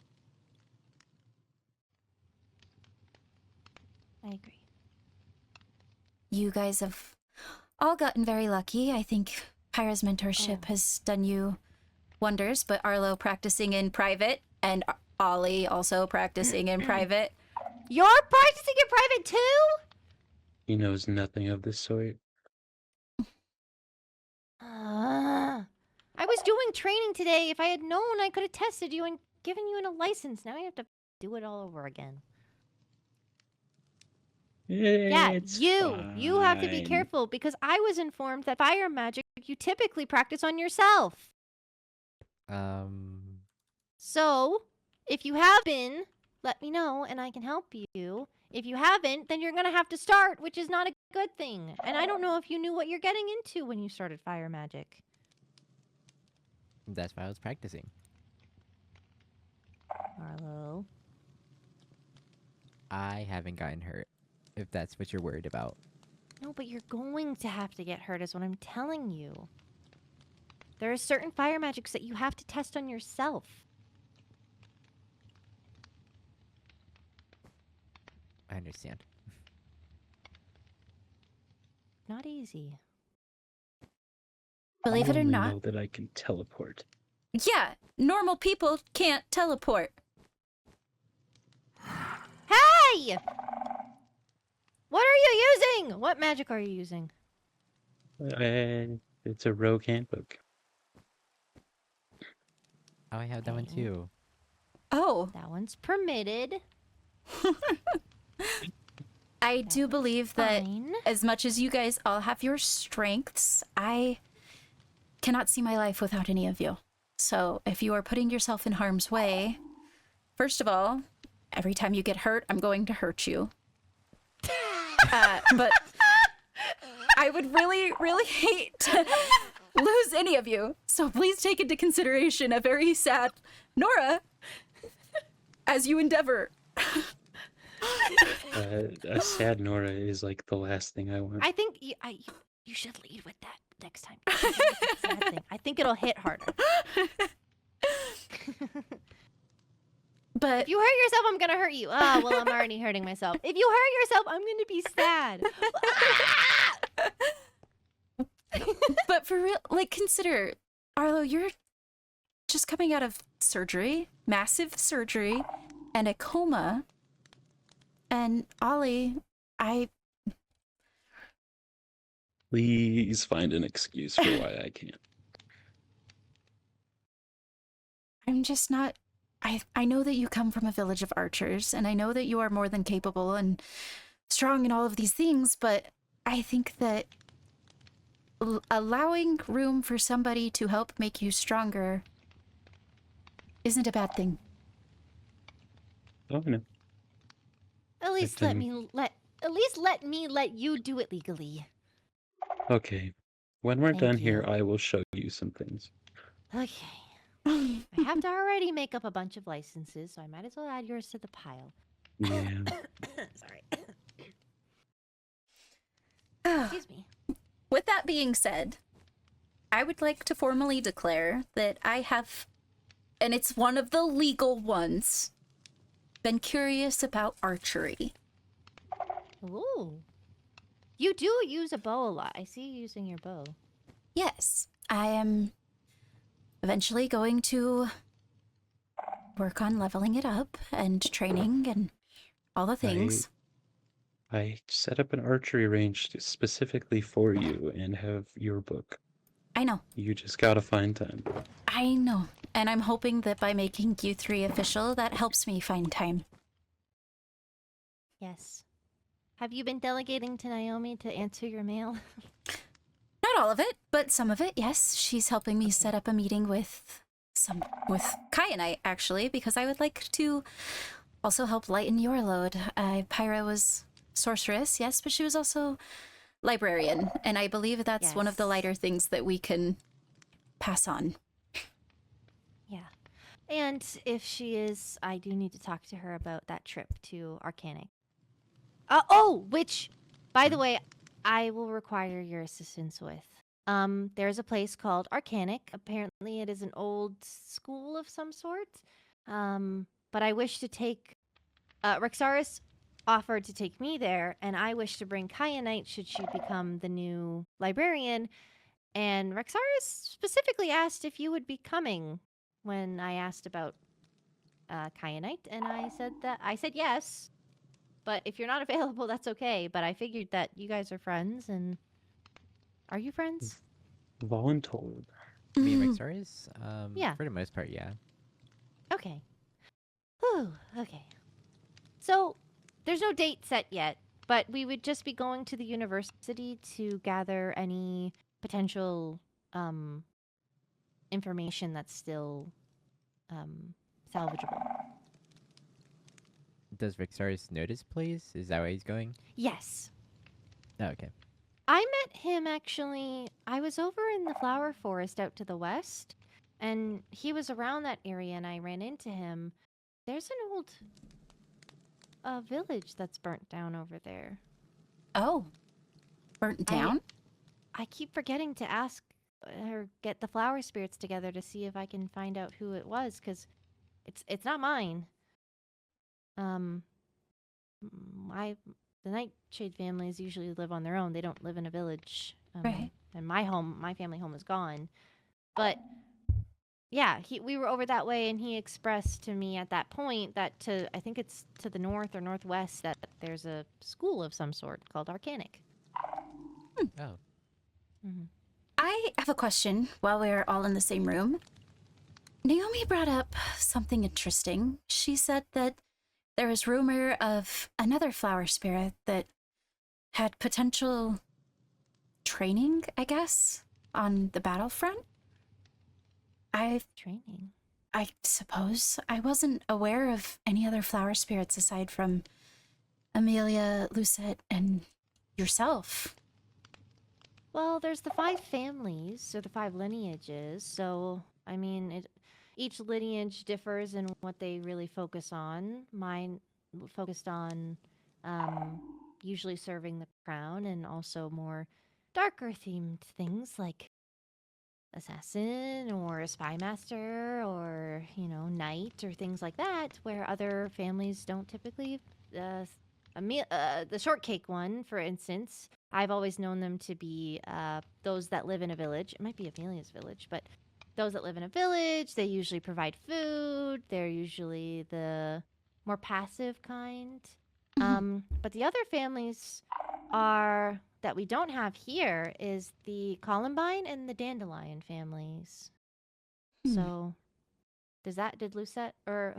I agree. You guys have all gotten very lucky. I think Pyra's mentorship has done you wonders, but Arlo practicing in private and Ollie also practicing in private. You're practicing in private too? He knows nothing of this sort. I was doing training today. If I had known, I could have tested you and given you a license. Now I have to do it all over again. You have to be careful, because I was informed that fire magic you typically practice on yourself. So, if you have been, let me know and I can help you. If you haven't, then you're going to have to start, which is not a good thing. And I don't know if you knew what you're getting into when you started fire magic. That's why I was practicing. Arlo. I haven't gotten hurt, if that's what you're worried about. No, but you're going to have to get hurt is what I'm telling you. There are certain fire magics that you have to test on yourself. I understand. Not easy. Believe it or I not. know that I can teleport. Yeah, normal people can't teleport. Hey! What are you using? What magic are you using? It's a rogue handbook. Oh, I have that one Okay. too. Oh, That one's permitted. I do believe that Fine. as much as you guys all have your strengths, I cannot see my life without any of you. So if you are putting yourself in harm's way, first of all, every time you get hurt, I'm going to hurt you. But I would really, really hate to lose any of you. So please take into consideration a very sad Nora as you endeavor. A sad Nora is like the last thing I want. I think you should lead with that next time. You should lead with the sad thing. I think it'll hit harder. But If you hurt yourself, I'm gonna hurt you. Ah, well, I'm already hurting myself. If you hurt yourself, I'm gonna be sad. but for real, like, consider, Arlo, you're just coming out of surgery, massive surgery, and a coma. And Ollie, Please find an excuse for why I can't. I'm just not. I know that you come from a village of archers, and I know that you are more than capable and strong in all of these things, but I think that allowing room for somebody to help make you stronger isn't a bad thing. Oh no. At least let me let you do it legally. Okay. When we're Thank done here, you. I will show you some things. Okay. I have to already make up a bunch of licenses, so I might as well add yours to the pile. Yeah. Sorry. Ah, Excuse me. with that being said, I would like to formally declare that I have, and it's one of the legal ones, been curious about archery. Ooh. You do use a bow a lot. I see you using your bow. Yes, I am eventually going to work on leveling it up and training and all the things. I set up an archery range specifically for you and have your book. I know. You just gotta find time. I know. And I'm hoping that by making you three official, that helps me find time. Yes. Have you been delegating to Naomi to answer your mail? Not all of it, but some of it, yes. She's helping me set up a meeting with Kai and I, actually, because I would like to also help lighten your load. Pyra was sorceress, yes, but she was also librarian, and I believe that's one of the Yes. lighter things that we can pass on. Yeah. And if she is, I do need to talk to her about that trip to Arcanic. Which, by the way, I will require your assistance with. There's a place called Arcanic. Apparently, it is an old school of some sort. But I wish to take. Rexaris offered to take me there, and I wish to bring Kyanite should she become the new librarian. And Rexaris specifically asked if you would be coming when I asked about Kyanite, and I said yes. But if you're not available, that's okay. But I figured that you guys are friends, and are you friends? Voluntold. Me and Rexaris? Yeah. For the most part, yeah. Okay. Whew, okay. So, there's no date set yet, but we would just be going to the university to gather any potential information that's still salvageable. Does Rexaris know this place? Is that where he's going? Yes. Oh, okay. I met him actually. I was over in the flower forest out to the west, and he was around that area, and I ran into him. There's an old village that's burnt down over there. Oh, burnt down? I keep forgetting to ask or get the flower spirits together to see if I can find out who it was, because it's not mine. The Nightshade families usually live on their own. They don't live in a village. Right. And my family home is gone. But yeah, we were over that way, and he expressed to me at that point that I think it's to the north or northwest, that there's a school of some sort called Arcanic. Oh. Mm-hmm. I have a question while we're all in the same room. Naomi brought up something interesting. She said that there was rumor of another flower spirit that had potential training, I guess, on the battlefront. Training. I suppose I wasn't aware of any other flower spirits aside from Amelia, Lucette, and yourself. Well, there's the 5 families, or the 5 lineages, so, I mean, each lineage differs in what they really focus on. Mine focused on usually serving the crown, and also more darker themed things like assassin or a spy master, or knight, or things like that, where other families don't typically. The shortcake one, for instance, I've always known them to be those that live in a village. It might be Amelia's village, but those that live in a village, they usually provide food. They're usually the more passive kind. But the other families are that we don't have here is the Columbine and the Dandelion families. Hmm. So, did Lucette, or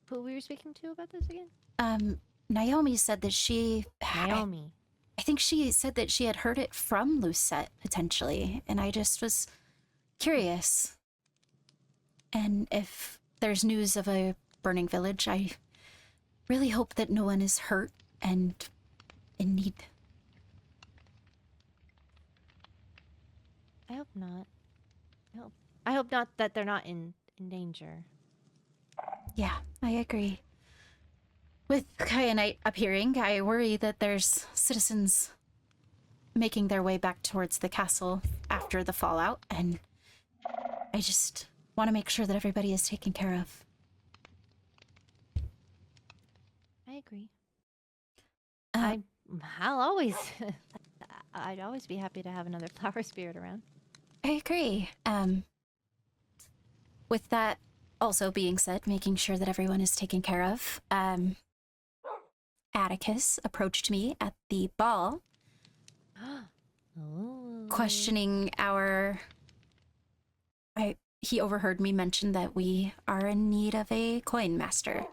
who were you speaking to about this again? Naomi said that she. Naomi. I think she said that she had heard it from Lucette, potentially, and I just was curious. And if there's news of a burning village, I really hope that no one is hurt and in need. I hope not. I hope not that they're not in danger. Yeah, I agree. With Kyanite appearing, I worry that there's citizens making their way back towards the castle after the fallout, and I just want to make sure that everybody is taken care of. I agree. Uh, I'll always I'd always be happy to have another flower spirit around. I agree. With that also being said, making sure that everyone is taken care of, Atticus approached me at the ball, Oh. questioning he overheard me mention that we are in need of a coin master.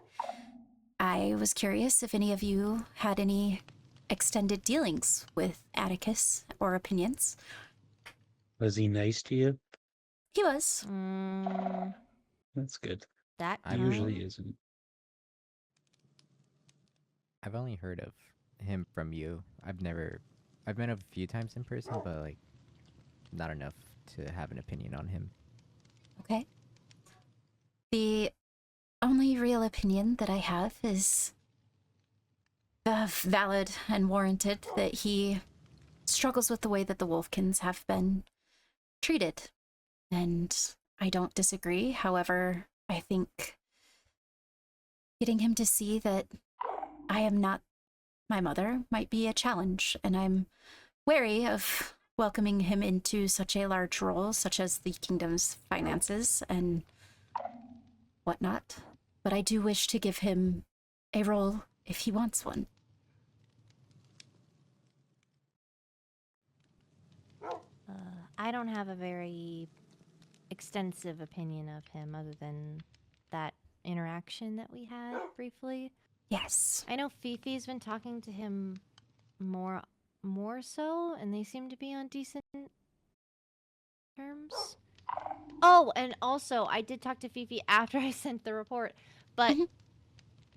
I was curious if any of you had any extended dealings with Atticus or opinions. Was he nice to you? He was. That's good. That I He usually kind? isn't. I've only heard of him from you. I've met him a few times in person, but like not enough to have an opinion on him. Okay. The only real opinion that I have is valid and warranted, that he struggles with the way that the Wolfkins have been treated. And I don't disagree. However, I think getting him to see that I am not my mother might be a challenge, and I'm wary of welcoming him into such a large role, such as the kingdom's finances and whatnot. But I do wish to give him a role if he wants one. I don't have a very extensive opinion of him other than that interaction that we had briefly. Yes. I know Fifi's been talking to him more so, and they seem to be on decent terms. Oh, and also I did talk to Fifi after I sent the report, but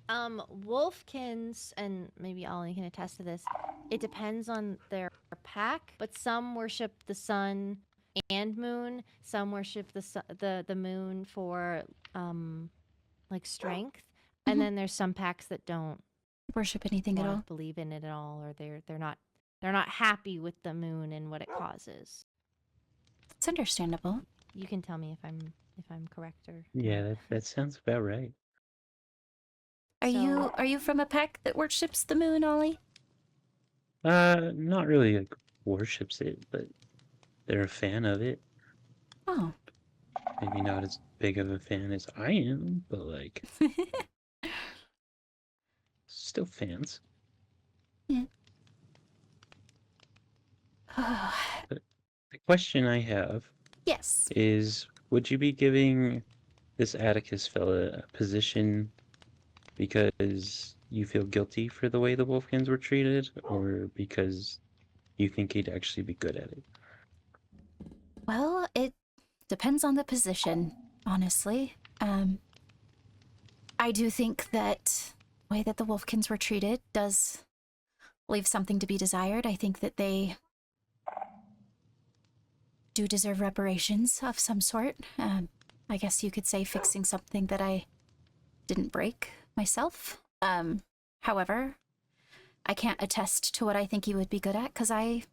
Wolfkins, and maybe Ollie can attest to this, it depends on their pack, but some worship the sun and moon, some worship the moon for like strength, and then there's some packs that don't Worship anything at all? believe in it at all, or they're not happy with the moon and what it causes. It's understandable. You can tell me if I'm correct or Yeah, not. that sounds about right. Are you from a pack that worships the moon, Ollie? Not really like worships it, but they're a fan of it. Oh. Maybe not as big of a fan as I am, but like still fans. Yeah. The question I have Yes. is, would you be giving this Atticus fella a position because you feel guilty for the way the Wolfkins were treated, or because you think he'd actually be good at it? Well, it depends on the position, honestly. I do think that the way that the Wolfkins were treated does leave something to be desired. I think that they do deserve reparations of some sort. I guess you could say fixing something that I didn't break myself. However, I can't attest to what I think he would be good at because I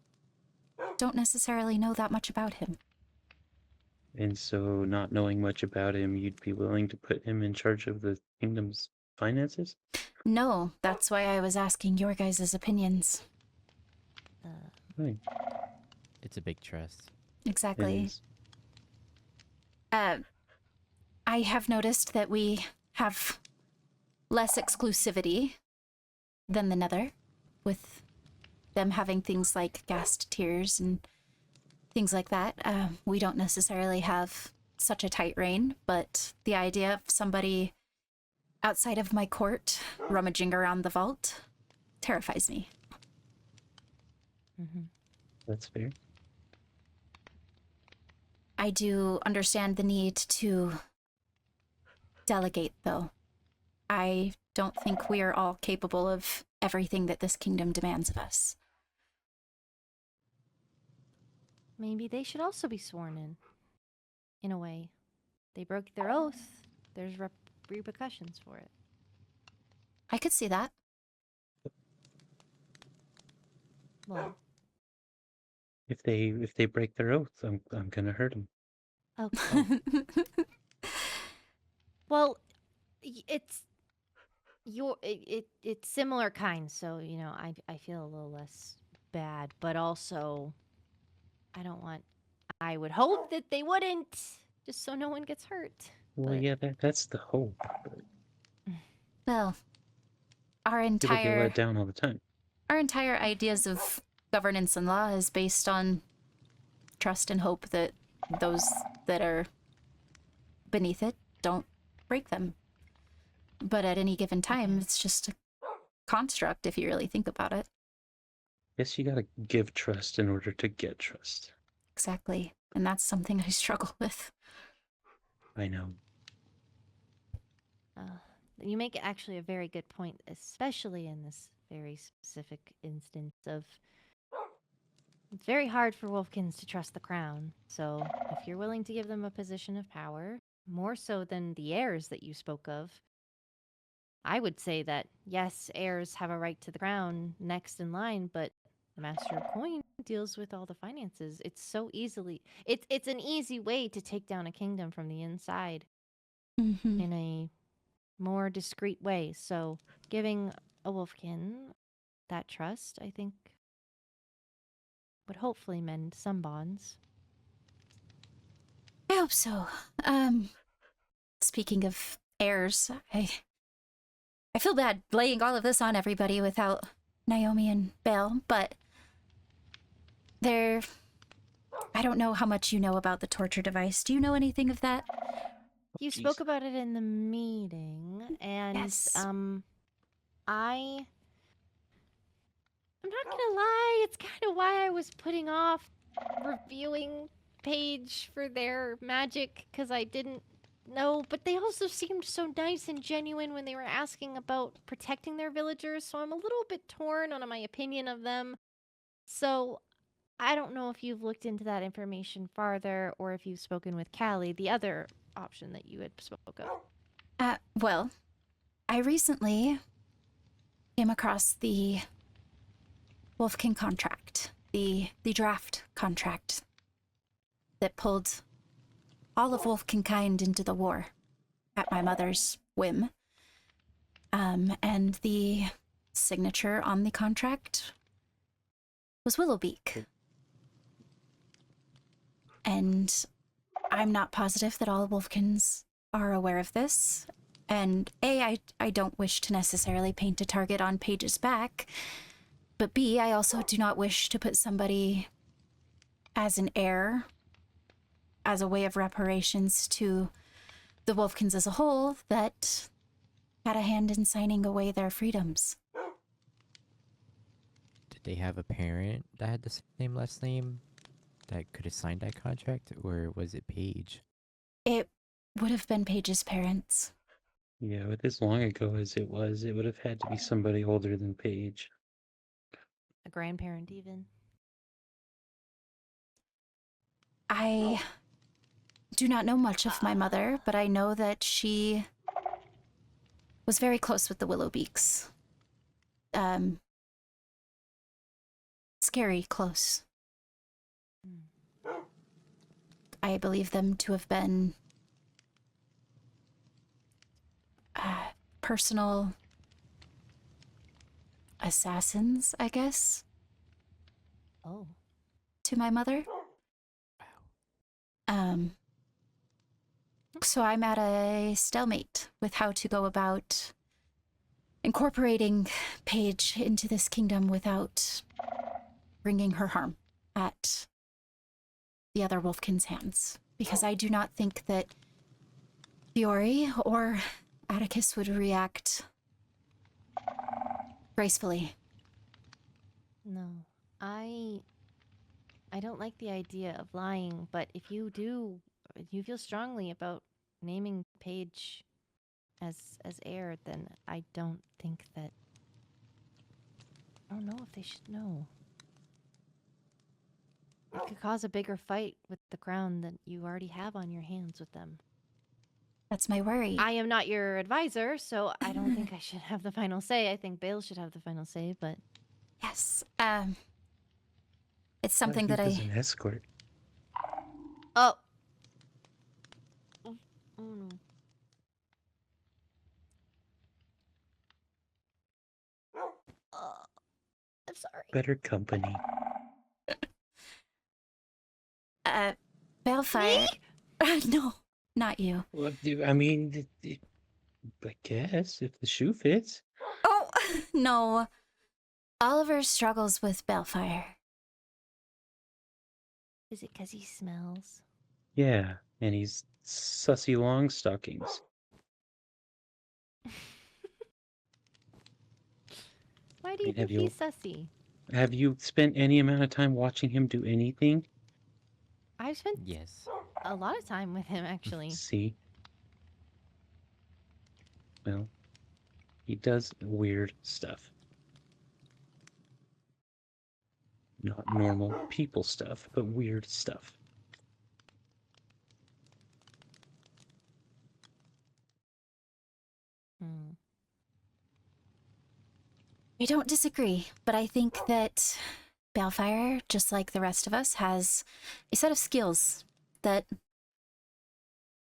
don't necessarily know that much about him. And so, not knowing much about him, you'd be willing to put him in charge of the kingdom's finances? No, that's why I was asking your guys' opinions. Right. It's a big trust. It Exactly. is. I have noticed that we have less exclusivity than the Nether, with them having things like ghast tiers and things like that. We don't necessarily have such a tight reign, but the idea of somebody outside of my court rummaging around the vault terrifies me. That's fair. I do understand the need to delegate, though. I don't think we are all capable of everything that this kingdom demands of us. Maybe they should also be sworn in a way. They broke their oath. There's repercussions for it. I could see that. Well, If they break their oath, I'm gonna hurt them. okay. Well, it's it's similar kind, so you know I feel a little less bad, but also I don't want. I would hope that they wouldn't, just so no one gets hurt. Well, But- yeah, that's the hope. But Well, our people get entire let down all the time. ideas of governance and law is based on trust and hope that those that are beneath it don't break them. But at any given time, it's just a construct if you really think about it. Guess you gotta give trust in order to get trust. Exactly. And that's something I struggle with. I know. You make actually a very good point, especially in this very specific instance of it's very hard for Wolfkins to trust the crown. So if you're willing to give them a position of power, more so than the heirs that you spoke of, I would say that yes, heirs have a right to the crown next in line, but the Master of Coin deals with all the finances. It's so easily it's an easy way to take down a kingdom from the inside Mm-hmm. in a more discreet way. So giving a Wolfkin that trust, I think, would hopefully mend some bonds. I hope so. Speaking of heirs, I feel bad laying all of this on everybody without Naomi and Belle, but I don't know how much you know about the torture device. Do you know anything of that? You Jeez. spoke about it in the meeting, and Yes. I'm not gonna lie, it's kind of why I was putting off reviewing Page for their magic, because I didn't know, but they also seemed so nice and genuine when they were asking about protecting their villagers, so I'm a little bit torn on my opinion of them. So I don't know if you've looked into that information farther, or if you've spoken with Callie, the other option that you had spoke of. Well, I recently came across the Wolfkin contract, the draft contract that pulled all of Wolfkin kind into the war at my mother's whim. And the signature on the contract was Willowbeak. And I'm not positive that all Wolfkins are aware of this. And A, I don't wish to necessarily paint a target on Paige's back, but B, I also do not wish to put somebody as an heir, as a way of reparations to the Wolfkins as a whole, that had a hand in signing away their freedoms. Did they have a parent that had the same last name that could have signed that contract, or was it Paige? It would have been Paige's parents. Yeah, with as long ago as it would have had to be somebody older than Paige. A grandparent, even. I do not know much of my mother, but I know that she was very close with the Willowbeaks. Scary close. I believe them to have been personal assassins, I guess, Oh. to my mother. So I'm at a stalemate with how to go about incorporating Paige into this kingdom without bringing her harm at the other Wolfkins' hands. Because I do not think that Fiori or Atticus would react gracefully. No. I don't like the idea of lying, but if you feel strongly about naming Paige as heir, then I don't think that I don't know if they should know. It could cause a bigger fight with the crown than you already have on your hands with them. That's my worry. I am not your advisor, so I don't think I should have the final say. I think Bale should have the final say, but Yes. It's something What that if he I... was an escort. oh. Oh no. I'm sorry. Better company. Balefire... No, not you. Well, I mean, I guess if the shoe fits. Oh, no. Oliver struggles with Balefire. Is it because he smells? Yeah, and he's sussy long stockings. Why do you Have think you- he's sussy? Have you spent any amount of time watching him do anything? I've spent Yes. a lot of time with him, actually. See? Well, he does weird stuff. Not normal people stuff, but weird stuff. Hmm. I don't disagree, but I think that Balefire, just like the rest of us, has a set of skills that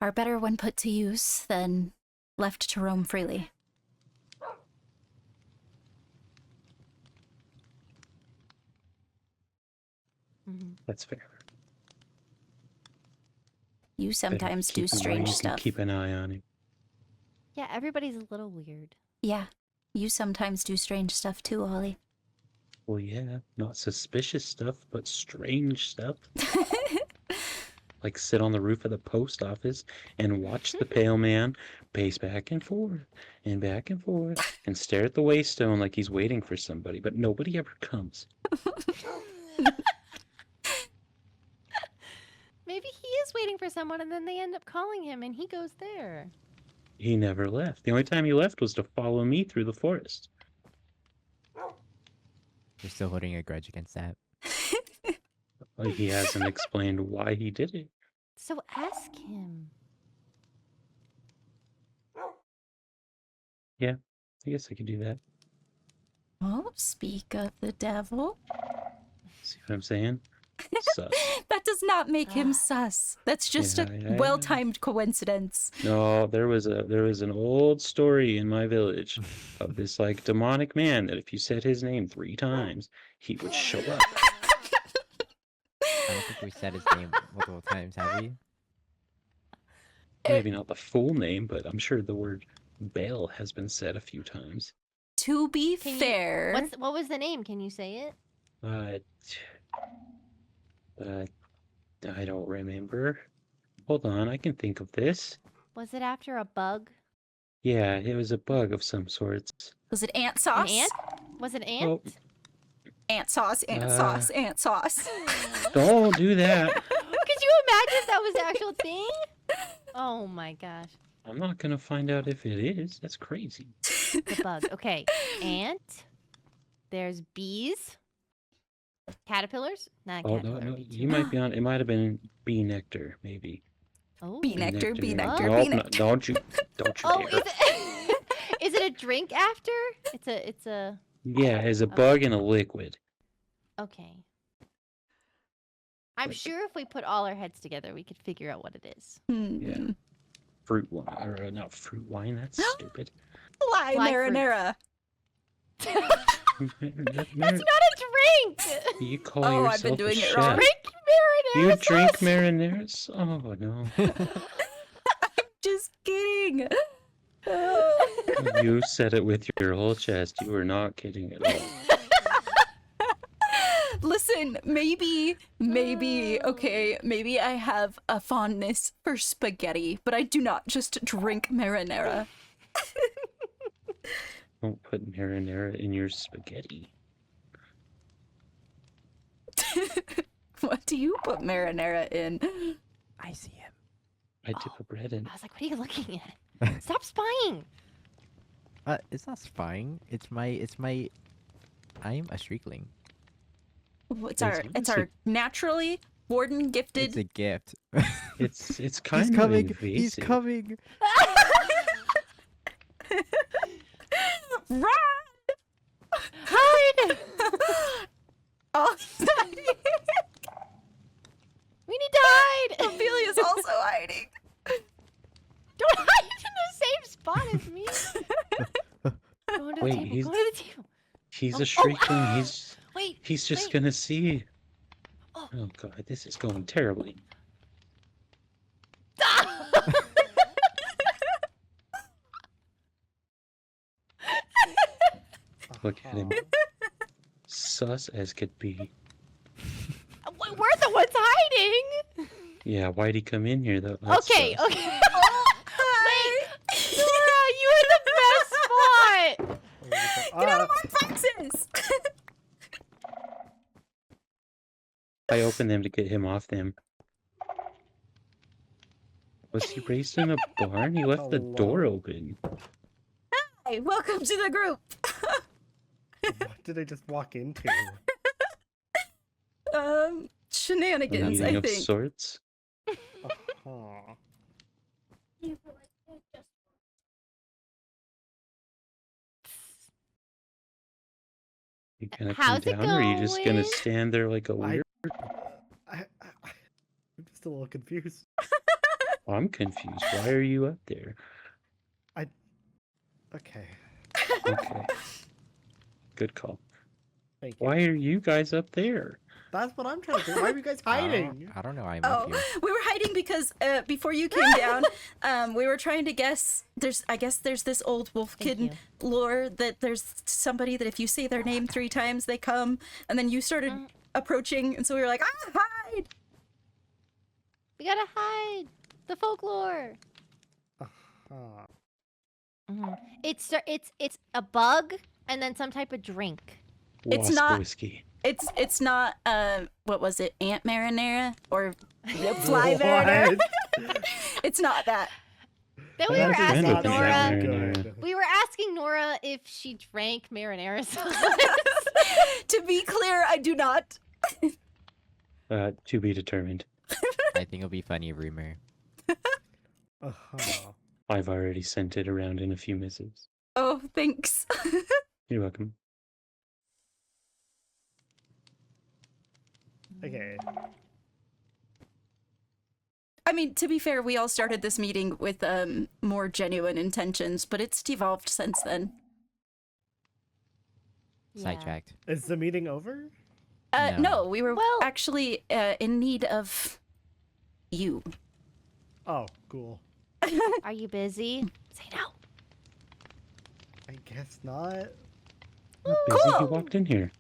are better when put to use than left to roam freely. Mhm. That's fair. You Better sometimes do keep him where strange you can stuff. keep an eye on him. Yeah, everybody's a little weird. Yeah, you sometimes do strange stuff too, Ollie. Well, yeah, not suspicious stuff, but strange stuff. Like sit on the roof of the post office and watch the pale man pace back and forth and stare at the waystone like he's waiting for somebody, but nobody ever comes. Maybe he is waiting for someone and then they end up calling him and he goes there. He never left. The only time he left was to follow me through the forest. You're still holding a grudge against that. Like he hasn't explained why he did it. So ask him. Yeah, I guess I could do that. Oh, speak of the devil. See what I'm saying? Sus. That does not make him Ah. sus. That's just Yeah, a yeah, yeah. well-timed coincidence. No, there was an old story in my village of this like demonic man that if you said his name 3 times, he would show up. I don't think we said his name multiple times, have we? Maybe not the full name, but I'm sure the word Baal has been said a few times. To be Can you- fair, What was the name? Can you say it? I don't remember. Hold on, I can think of this. Was it after a bug? Yeah, it was a bug of some sorts. was it ant An sauce? ant? Was it an ant? Oh, Ant sauce, ant Uh, sauce, ant sauce. don't do that. Could you imagine if that was the actual thing? Oh my gosh. I'm not gonna find out if it is. That's crazy. The bug. Okay. Ant. There's bees. Caterpillars? Not Oh, caterpillar. no, would be too you might be on. It might have been bee nectar, maybe. Oh. Bee nectar, bee nectar, Nope, bee no, nectar. don't you Oh, dare. is it? Is it a drink after? It's a. Yeah, it's a bug and a liquid. Okay. I'm sure if we put all our heads together, we could figure out what it is. Yeah. Fruit wine, or not fruit wine. That's stupid. Fly Fly fruit. marinara. That's not a drink. You call Oh, yourself I've been doing a it chef. wrong. Drink marinara. You drink sauce. marinaras? Oh no. Just kidding. You said it with your whole chest. You were not kidding at all. Listen, maybe, okay, maybe I have a fondness for spaghetti, but I do not just drink marinara. Don't put marinara in your spaghetti. What do you put marinara in? I see him. I dip a bread in. I was like, what are you looking at? Stop spying. It's not spying. It's my. I'm a Shriekling. It's our naturally warden gifted. It's a gift. It's kind He's of coming. invasive. He's coming. Run! Hide. Oh, We need to hide. Ophelia's also hiding. Don't hide in the same spot as me. Go under Wait, the table. he's- Go under the table. He's a Shriekling. Wait. He's just wait. gonna see. Oh. Oh god, this is going terribly. Look at him. Sus as could be. We're the ones hiding. Yeah, why'd he come in here though? That's Okay. sus. Okay. Wait, Nora, you in the best spot. Get out of my boxes! I opened them to get him off them. Was he raised in a barn? He left the door open. Hi, welcome to the group. What did I just walk into? A Shenanigans, meeting I of think. sorts. Aw. You gonna How's come it down, or are you just gonna going? stand there like a weird? I'm just a little confused. I'm confused. Why are you up there? Okay. Okay. Good call. Thank you. Why are you guys up there? That's what I'm trying to do. Why are you guys hiding? I don't know. I'm Oh, up here. we were hiding because before you came down, we were trying to guess. I guess there's this old Wolfkin lore that there's somebody that if you say their name 3 times, they come, and then you started approaching, and so we were like, hide! We gotta hide. The folklore. Uh-huh. It's a bug and then some type of drink. It's Wasp not- whiskey. It's not what was it, ant marinara or fly marinara? What? It's not that. Then we That were is asking kind of Nora. marinara. We were asking Nora if she drank marinara sauce. To be clear, I do not. To be determined. I think it'll be funny rumor. Uh-huh. I've already sent it around in a few missives. Oh, thanks. You're welcome. Okay. I mean, to be fair, we all started this meeting with more genuine intentions, but it's devolved since then. Yeah. Sidetracked. Is the meeting over? No. No, we were Well- actually in need of you. Oh, cool. Are you busy? Say no. I guess not. Busy, Cool. who walked in here?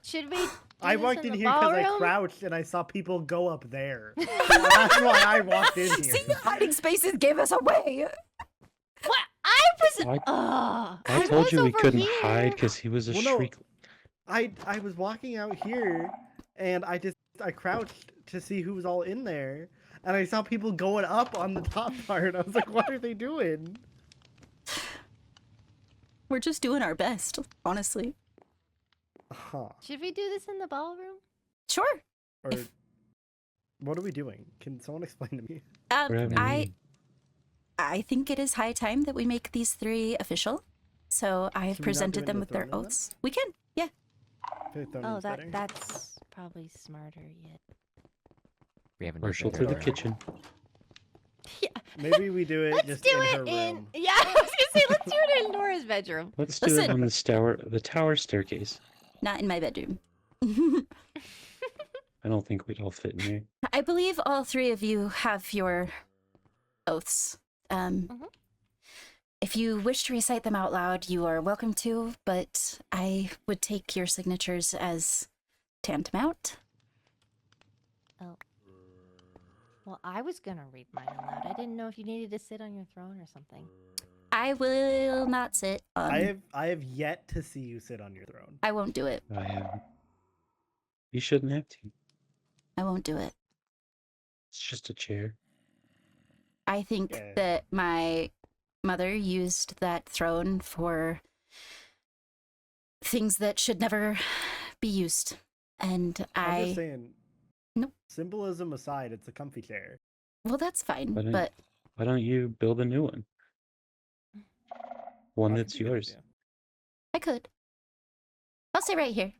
Should we? Do I this walked in the here because I ballroom? crouched and I saw people go up there. So that's why I walked in here. See, the hiding spaces gave us away. What? I was. I told you we couldn't hide here. because he was a Well, no. shriek. I was walking out here and I crouched to see who was all in there and I saw people going up on the top part. I was like, what are they doing? We're just doing our best, honestly. Huh. Should we do this in the ballroom? Sure. Or what are we doing? Can someone explain to me? We're having a meeting. I think it is high time that we make these 3 official. So I've Can we not do presented it them in with the their throne room then? oaths. We can, yeah. I feel like throne Oh, room's better. that's probably smarter yet. We haven't Marshal done to the third kitchen. Yeah. Maybe we do it Let's just do in it her in. room. Yeah, I was gonna say let's do it in Nora's bedroom. Let's do it Listen. on the tower staircase. Not in my bedroom. I don't think we'd all fit in there. I believe all 3 of you have your oaths. If you wish to recite them out loud, you are welcome to, but I would take your signatures as tantamount. Oh. Well, I was gonna read mine aloud. I didn't know if you needed to sit on your throne or something. I will not sit on... I have yet to see you sit on your throne. I won't do it. I have. You shouldn't have to. I won't do it. It's just a chair. I think Yeah. that my mother used that throne for things that should never be used. And I'm just saying. Nope. Symbolism aside, it's a comfy chair. Well, that's fine, Why don't, but why don't you build a new one? One Oh, that's be a good yours. idea. I could. I'll stay right here.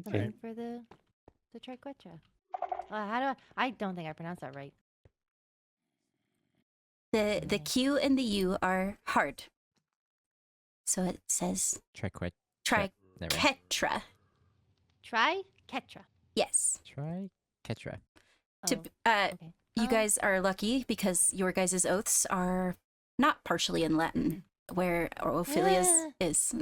Okay. Looking for the triquetra. How do I don't think I pronounced that right. The Q and the U are hard. So it says Triquet. Triketra. Never mind. Try Ketra. Yes. Try Ketra. To, Oh, okay. You guys are lucky because your guys' oaths are not partially in Latin, where Ophelia's is.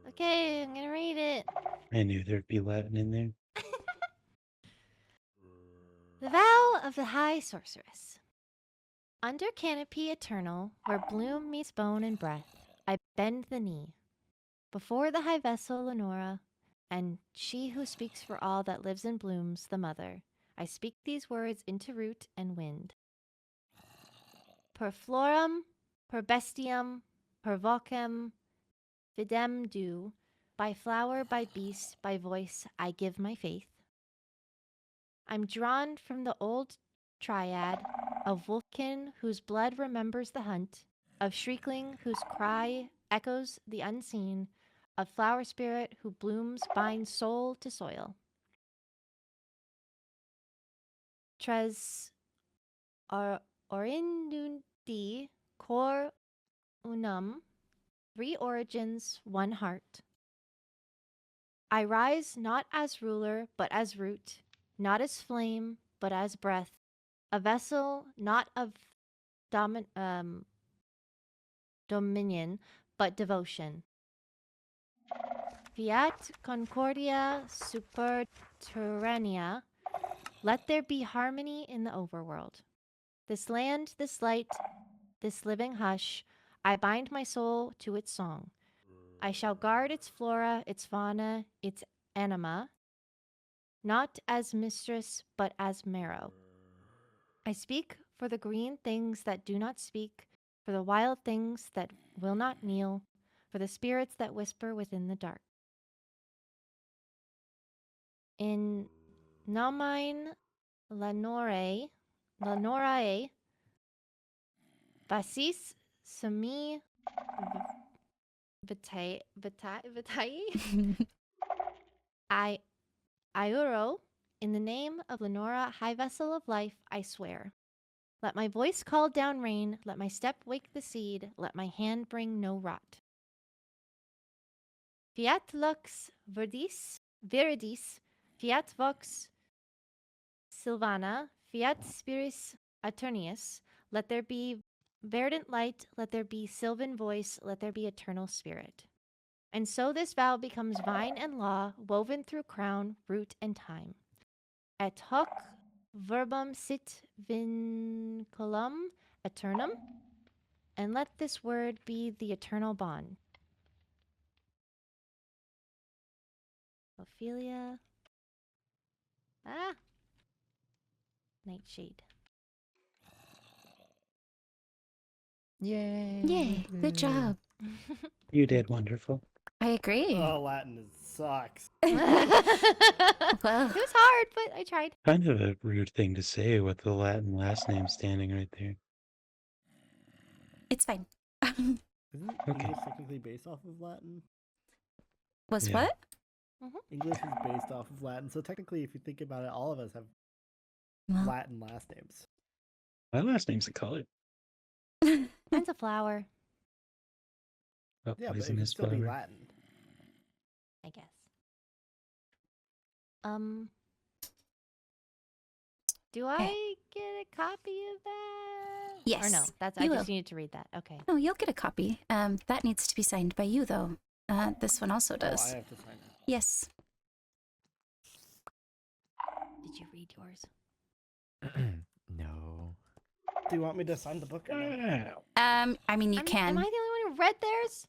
Okay, I'm gonna read it. I knew there'd be Latin in there. The vow of the High Sorceress. Under canopy eternal, where bloom meets bone and breath, I bend the knee. Before the high vessel Lenora, and she who speaks for all that lives and blooms, the mother, I speak these words into root and wind. Per florum, per bestium, per vocem, fidem do, by flower, by beast, by voice, I give my faith. I'm drawn from the old triad of Wolfkin, whose blood remembers the hunt, of Shriekling, whose cry echoes the unseen, of flower spirit who blooms binds soul to soil. Tres orinundi cor unum, 3 origins, 1 heart. I rise not as ruler, but as root, not as flame, but as breath, a vessel not of dominion, but devotion. Fiat concordia super tyrannia. Let there be harmony in the overworld. This land, this light, this living hush, I bind my soul to its song. I shall guard its flora, its fauna, its anima, not as mistress, but as marrow. I speak for the green things that do not speak, for the wild things that will not kneel, for the spirits that whisper within the dark. In nomine Lenorae, Basis semi vitae, Iuro, in the name of Lenora, high vessel of life, I swear. Let my voice call down rain, let my step wake the seed, let my hand bring no rot. Fiat lux viridis, fiat vox Silvana, fiat spiris aeternius, let there be verdant light, let there be sylvan voice, let there be eternal spirit. And so this vow becomes vine and law, woven through crown, root, and time. Et hoc verbum sit vinculum aeternum, and let this word be the eternal bond. Ophelia. Nightshade. Yay! Yay, good job. You did wonderful. I agree. Oh, Latin sucks. Well, It was hard, but I tried. Kind of a rude thing to say with the Latin last name standing right there. it's fine. Isn't Okay. English technically based off of Latin? Was Yeah. what? English is based off of Latin, so technically, if you think about it, all of us have Well, Latin last names. My last name's a color. Mine's a flower, A Yeah, but it could poisonous still be flower. Latin. I guess. Do I get a copy of that? Or no, Yes, that's I you just will. needed to read that. Okay. no, you'll get a copy. That needs to be signed by you, though. This one also Oh, does. I have to sign it. Yes. Did you read yours? No. Do you want me to sign the book or no? I mean, you Am can. I the only one who read theirs?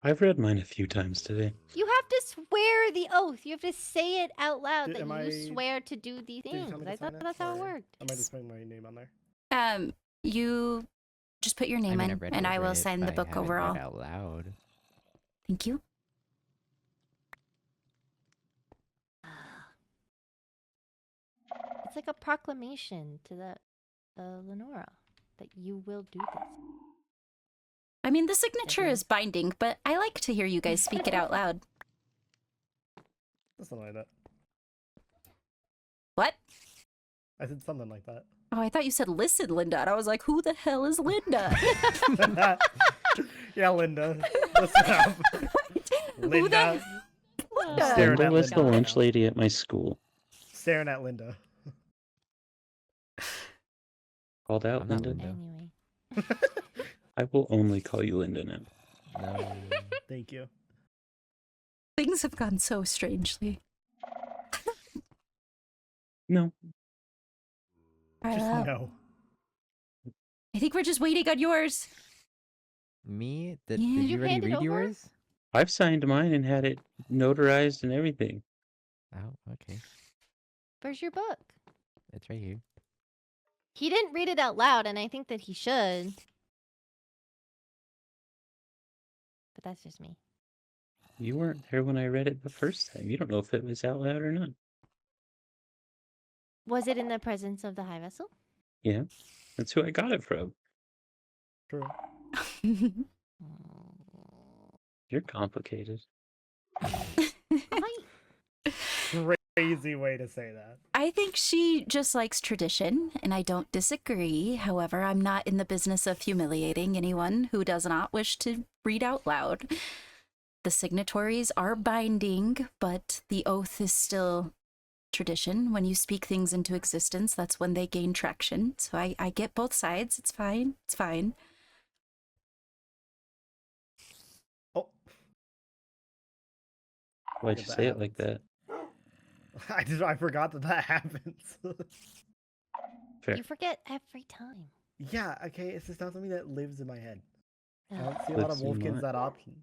I've read mine a few times today. You have to swear the oath. You have to say it out loud Did- that am you I- swear to do the Did you tell things. me to I sign thought it, that's how it or worked. Am I just putting my name on there? You just put your name I mean, I in, read and I over will it, sign but the I book haven't read overall. out loud. Thank you. It's like a proclamation to the Lenora that you will do this. I mean, the signature Mhm. is binding, but I like to hear you guys speak it out loud. Something like that. What? I said something like that. Oh, I thought you said listen, Linda. And I was like, who the hell is Linda? Yeah, Linda. Listen up. Who Linda. Linda. Staring Linda at was the Linda right lunch now. lady at my school. Staring at Linda. Called out, I'm not Linda. Linda. Anyway. I will only call you Linda now. No. Thank you. Things have gone so strangely. No. Just I no. think we're just waiting on yours. Me? Did, Yeah. did Did you you already hand it read over? yours? I've signed mine and had it notarized and everything. Oh, okay. Where's your book? It's right here. He didn't read it out loud, and I think that he should. But that's just me. You weren't there when I read it the first time. You don't know if it was out loud or not. Was it in the presence of the High Vessel? Yeah. That's who I got it from. True. You're complicated. Crazy way to say that. I think she just likes tradition, and I don't disagree. However, I'm not in the business of humiliating anyone who does not wish to read out loud. The signatories are binding, but the oath is still tradition. When you speak things into existence, that's when they gain traction. So I get both sides. It's fine. It's fine. Oh, Why'd you If that say it like that? I forgot that happens. Fair. You forget every time. Yeah, okay, it's just not something that lives in my head. I Ugh. don't see a lot of Lives in Wolfkins what? that option.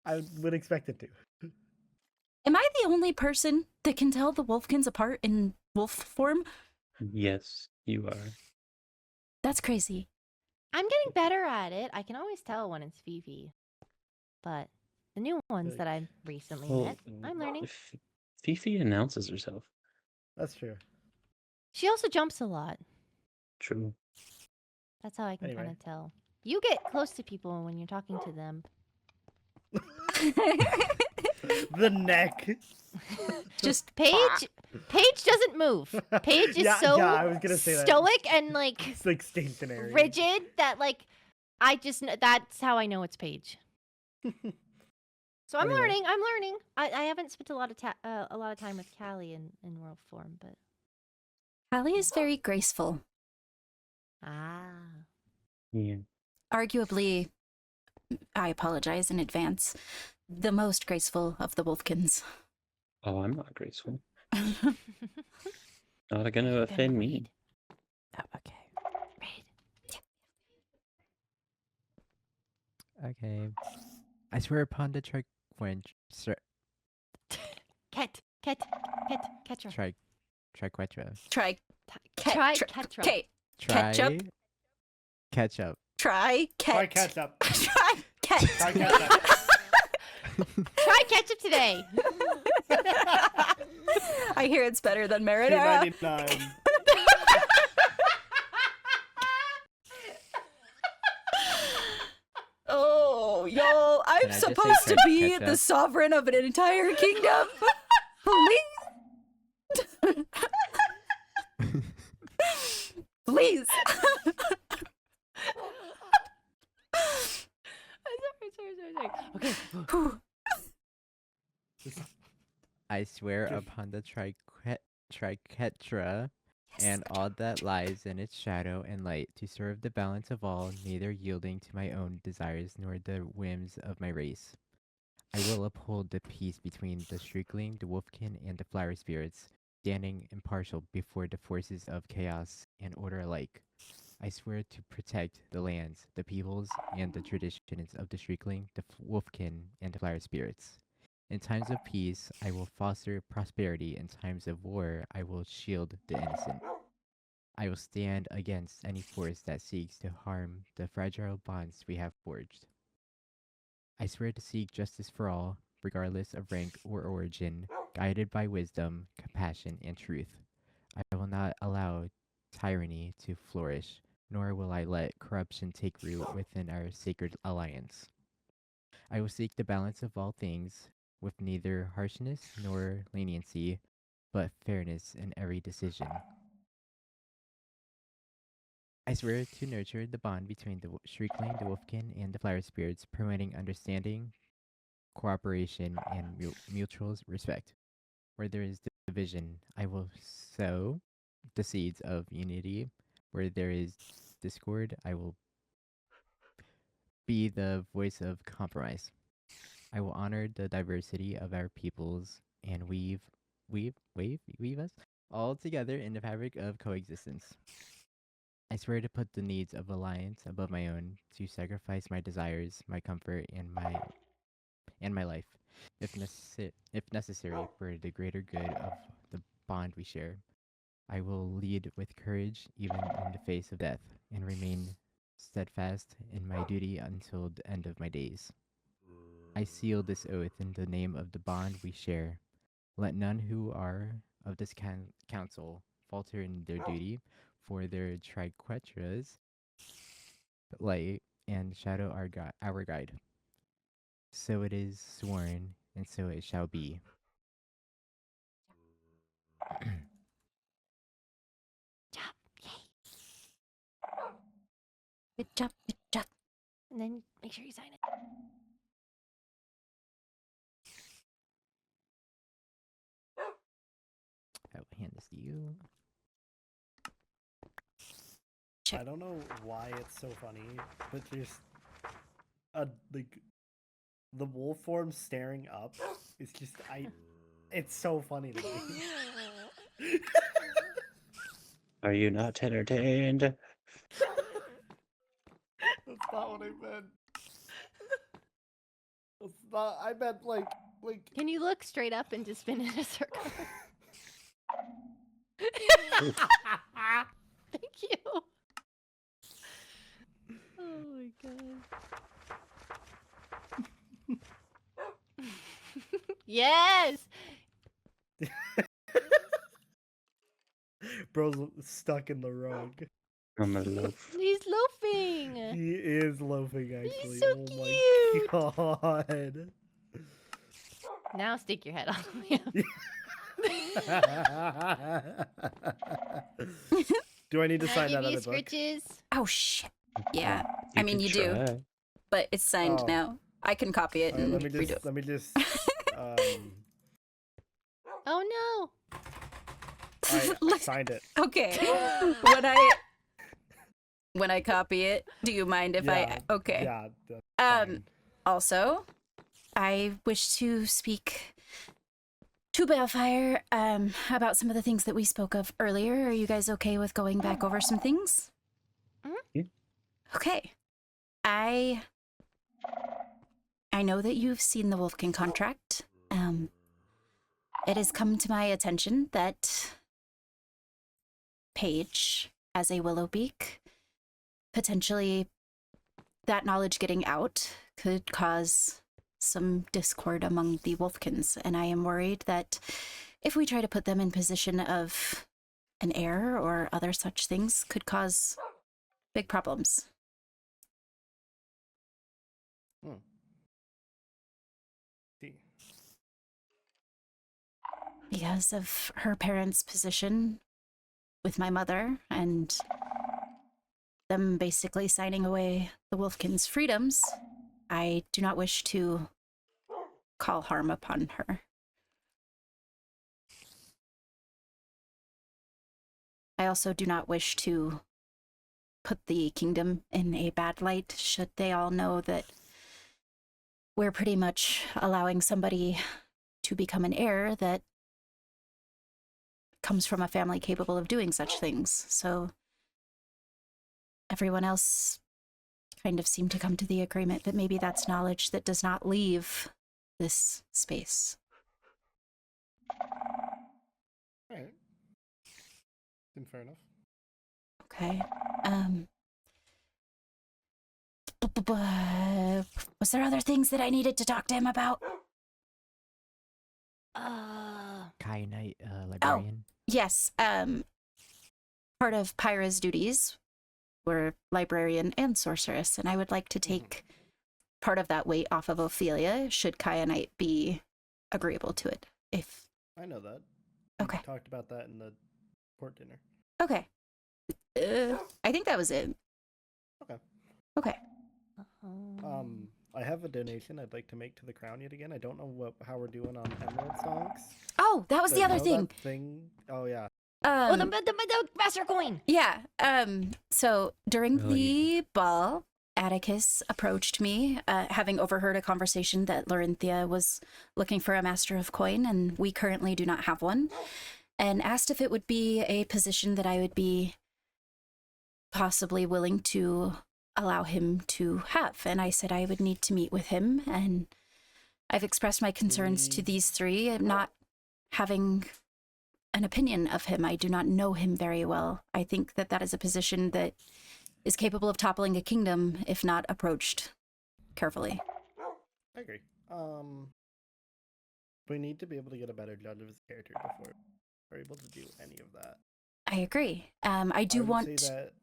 I would expect it to. Am I the only person that can tell the Wolfkins apart in wolf form? Yes, you are. That's crazy. I'm getting better at it. I can always tell when it's Fifi. But the new ones Good. that I've recently Well, met, I'm learning. Fifi announces herself. That's true. She also jumps a lot. True. That's how I can kind Anyway. of tell. You get close to people when you're talking to them. The neck. Just Paige doesn't move. Paige is Yeah, so yeah, I was gonna say that. stoic and like It's like stationary. rigid that like I just that's how I know it's Paige. So I'm Anyway. learning. I'm learning. I haven't spent a lot of time with Callie in world form, but Hallie is very graceful. Yeah. Arguably, I apologize in advance, the most graceful of the Wolfkins. Oh, I'm not graceful. Not gonna offend me. Oh, okay. Read. Okay. I swear upon the Ketra. triquetra. Try Try Ketra. Ketra. Okay. Ketchup. Ketchup. Try Try ket. catch up. Try ket. Try catch up. Try ketchup today. I hear it's better than marinara. $2.99. Oh, y'all, I'm Can I just say supposed to French be the ketchup? sovereign of an entire kingdom. Please. Please. Sorry. Okay. I swear upon the triquetra and all that lies in its shadow and light, to serve the balance of all, neither yielding to my own desires nor the whims of my race. I will uphold the peace between the Shriekling, the Wolfkin, and the Flower Spirits, standing impartial before the forces of chaos and order alike. I swear to protect the lands, the peoples, and the traditions of the Shriekling, the Wolfkin, and the Flower Spirits. In times of peace, I will foster prosperity. In times of war, I will shield the innocent. I will stand against any force that seeks to harm the fragile bonds we have forged. I swear to seek justice for all, regardless of rank or origin, guided by wisdom, compassion, and truth. I will not allow tyranny to flourish, nor will I let corruption take root within our sacred alliance. I will seek the balance of all things, with neither harshness nor leniency, but fairness in every decision. I swear to nurture the bond between the Shriekling, the Wolfkin, and the Flower Spirits, promoting understanding, cooperation, and mutual respect. Where there is division, I will sow the seeds of unity. Where there is discord, I will be the voice of compromise. I will honor the diversity of our peoples and weave us all together in the fabric of coexistence. I swear to put the needs of alliance above my own, to sacrifice my desires, my comfort, and my life, if necessary, for the greater good of the bond we share. I will lead with courage, even in the face of death, and remain steadfast in my duty until the end of my days. I seal this oath in the name of the bond we share. Let none who are of this council falter in their duty, for their triquetras light and shadow our guide. So it is sworn, and so it shall be. Good job, good job. And then make sure you sign it. I will hand this to you. I don't know why it's so funny, but there's a the wolf form staring up. It's just it's so funny to me. Are you not entertained? That's not what I meant. That's not. I meant like. Can you look straight up and just spin in a circle? Thank you. Oh my god. Yes. Bro's stuck in the rug. I'm a loaf. He's loafing. He is loafing actually. so oh cute. my god. Now stick your head all the way up. Do I need to Can I sign give that you other book? scritches? Oh, shit. Yeah. I mean, can you do, try. but it's signed Oh. now. I can copy it Alright, and let redo it. me just Oh no. I signed it. Okay. When I copy it, do you mind if Yeah, I? Okay. Yeah. That's Um. fine. Also, I wish to speak to Balefire about some of the things that we spoke of earlier. Are you guys okay with going back over some things? Yeah. Okay. I know that you've seen the Wolfkin contract. It has come to my attention that Paige, as a Willowbeak, potentially that knowledge getting out could cause some discord among the Wolfkins, and I am worried that if we try to put them in position of an heir or other such things could cause big problems. See. Because of her parents' position with my mother and them basically signing away the Wolfkins' freedoms, I do not wish to call harm upon her. I also do not wish to put the kingdom in a bad light should they all know that we're pretty much allowing somebody to become an heir that comes from a family capable of doing such things. So everyone else kind of seemed to come to the agreement that maybe that's knowledge that does not leave this space. Alright. Seems fair enough. Okay. Was there other things that I needed to talk to him about? Kyanite librarian. Yes. Part of Pyra's duties were librarian and sorceress, and I would like to take part of that weight off of Ophelia, should Kyanite be agreeable to it. If I know that. Okay. We talked about that in the court dinner. Okay. I think that was it. Okay. Okay. I have a donation I'd like to make to the crown yet again. I don't know how we're doing on Emerald songs. Oh, that was but the other know thing. that thing. Oh yeah. The master coin. Yeah. So during Oh, the ball, Atticus approached me, having overheard a conversation that Lorinthia was looking for a master of coin, and we currently do not have one, and asked if it would be a position that I would be possibly willing to allow him to have. And I said I would need to meet with him, and I've expressed my concerns to these three, not having an opinion of him. I do not know him very well. I think that that is a position that is capable of toppling a kingdom if not approached carefully. I agree. We need to be able to get a better judge of his character before we're able to do any of that. I agree. I do want. Say that,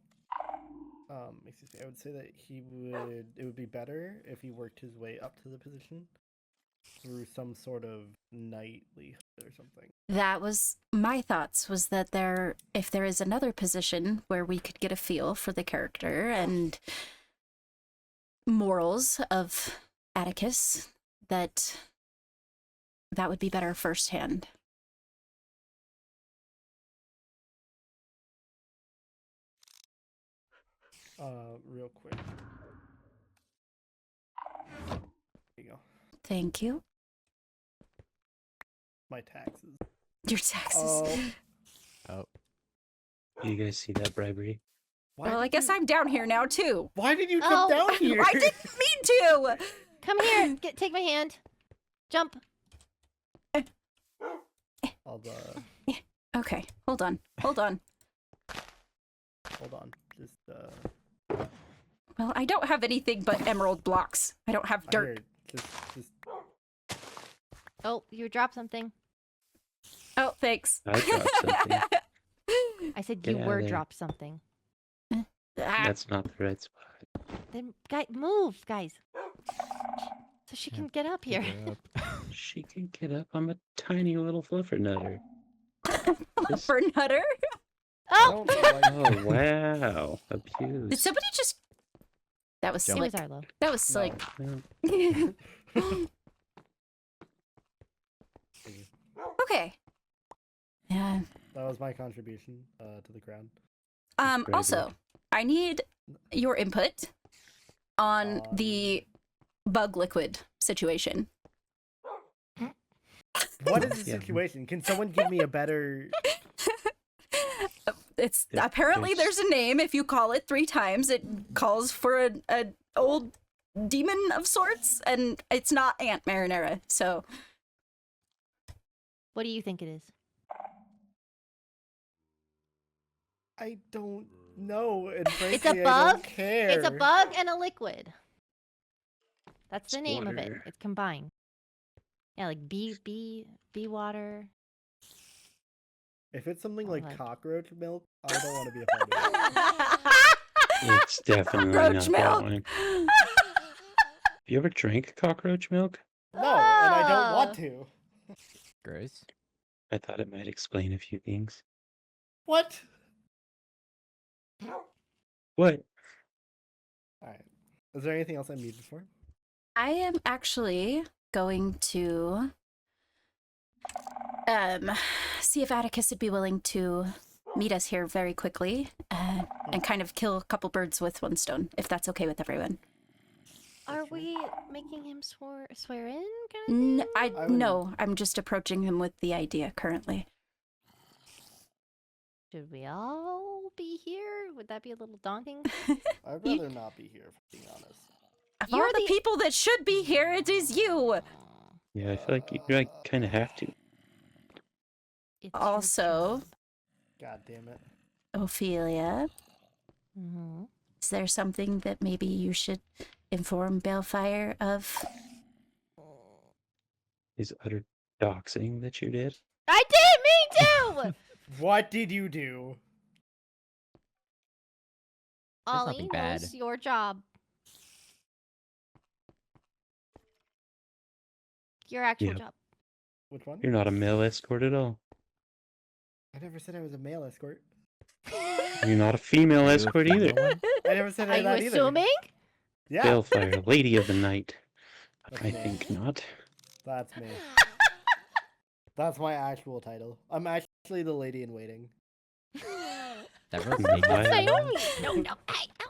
excuse me. I would say that it would be better if he worked his way up to the position through some sort of knightly or something. That was my thoughts, was that if there is another position where we could get a feel for the character and morals of Atticus, that would be better firsthand. Real quick. There you go. Thank you. My taxes. Your taxes. Oh. You guys see that bribery? Well, I guess I'm down here now, too. Why did you come down here? I didn't mean to! Come here. Take my hand. Jump. Okay, hold on. Hold on. Just Well, I don't have anything but emerald blocks. I don't have dirt. Just Oh, you dropped something. Oh, thanks. I dropped something. I said Get you out were of there. dropped something. That's not the right spot. Then, move, guys. So she can get up here. She can get up. I'm a tiny little fluffernutter. For Nutter? Oh! Oh, wow. Abuse. Did somebody just... That was It slick. was Arlo. That was slick. Okay. Yeah. that was my contribution to the crown. Very Also, I need your input on the bug liquid situation. What is the Yeah. situation? Can someone give me a better? It's apparently there's a name. If you call it 3 times, it calls for an old demon of sorts, and it's not Aunt Marinera. So What do you think it is? I don't know. And It's frankly, a I don't bug. care. It's a bug and a liquid. That's the name of it. Water. It's combined. Yeah, like bee water. If it's something Oh, like like- cockroach milk, I don't want to be a part of it. It's definitely Cockroach not that milk. one. Have you ever drank cockroach milk? No, and I don't want to. Gross. I thought it might explain a few things. What? What? Alright. Is there anything else I need for? I am actually going to see if Atticus would be willing to meet us here very quickly and kind of kill a couple birds with one stone, if that's okay with everyone. Are we making him swear in? Kind of thing? I would- No, I'm just approaching him with the idea currently. Should we all be here? Would that be a little daunting? I'd rather not be here, if I'm being honest. Of You're all the the- people that should be here, it is you. Yeah, I feel like you kind of have to. It's your Also, job. God damn it. Ophelia, Mhm. is there something that maybe you should inform Balefire of? His utter doxing that you did. I didn't mean to! What did you do? Ollie, nothing no, bad. it's your job. Your actual Yep. job. Which one? You're not a male escort at all. I never said I was a male escort. You're not a female You a escort either. female one? I never said Are you that either. assuming? Yeah, Balefire, Lady of the Night. That's I me. think not. That's me. That's my actual title. I'm actually the lady in waiting. That was Wow. naked. Naomi! No, no. Hey, no.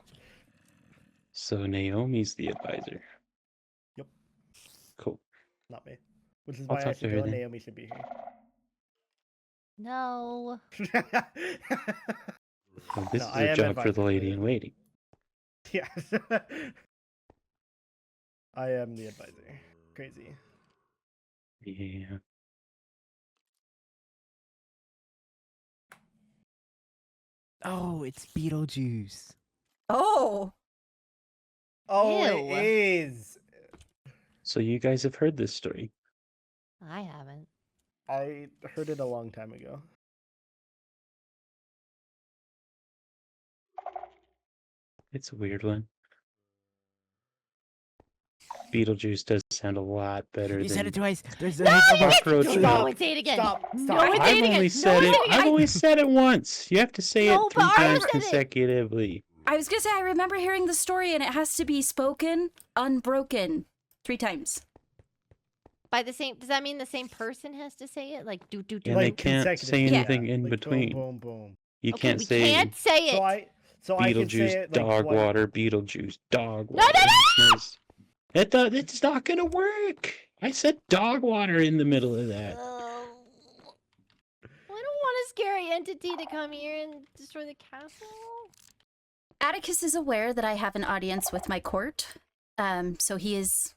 So Naomi's the advisor. Yep. Cool. Not me. Which is I'll why I talk to should her go and then. Naomi should be No. here. Well, this No, is I a am job for the advisor. lady in waiting. Yeah. I am the advisor. Crazy. Yeah. Oh, it's Beetlejuice. Oh, Oh, Ew. it is. So you guys have heard this story. I haven't. I heard it a long time ago. It's a weird one. Beetlejuice does sound a lot better You than said it twice. There's a No, hiccup. you cockroach didn't. milk. No, and say it again. Stop. No, Stop. and say I've it again. only said no, it. say I've only said it once. You have to say No, it 3 but I times said it. consecutively. I was gonna say I remember hearing the story, and it has to be spoken unbroken 3 times. By the same, does that mean the same person has to say it? Like do. And they Like can't say consecutive, anything yeah. in Like, between. Boom, boom, boom. You Okay, can't we say can't say it. So I can say Beetlejuice, it like dog twice. water, Beetlejuice, dog No, water. no, It's not gonna work. I said dog water in the middle of that. I don't want a scary entity to come here and destroy the castle. Atticus is aware that I have an audience with my court, so he is.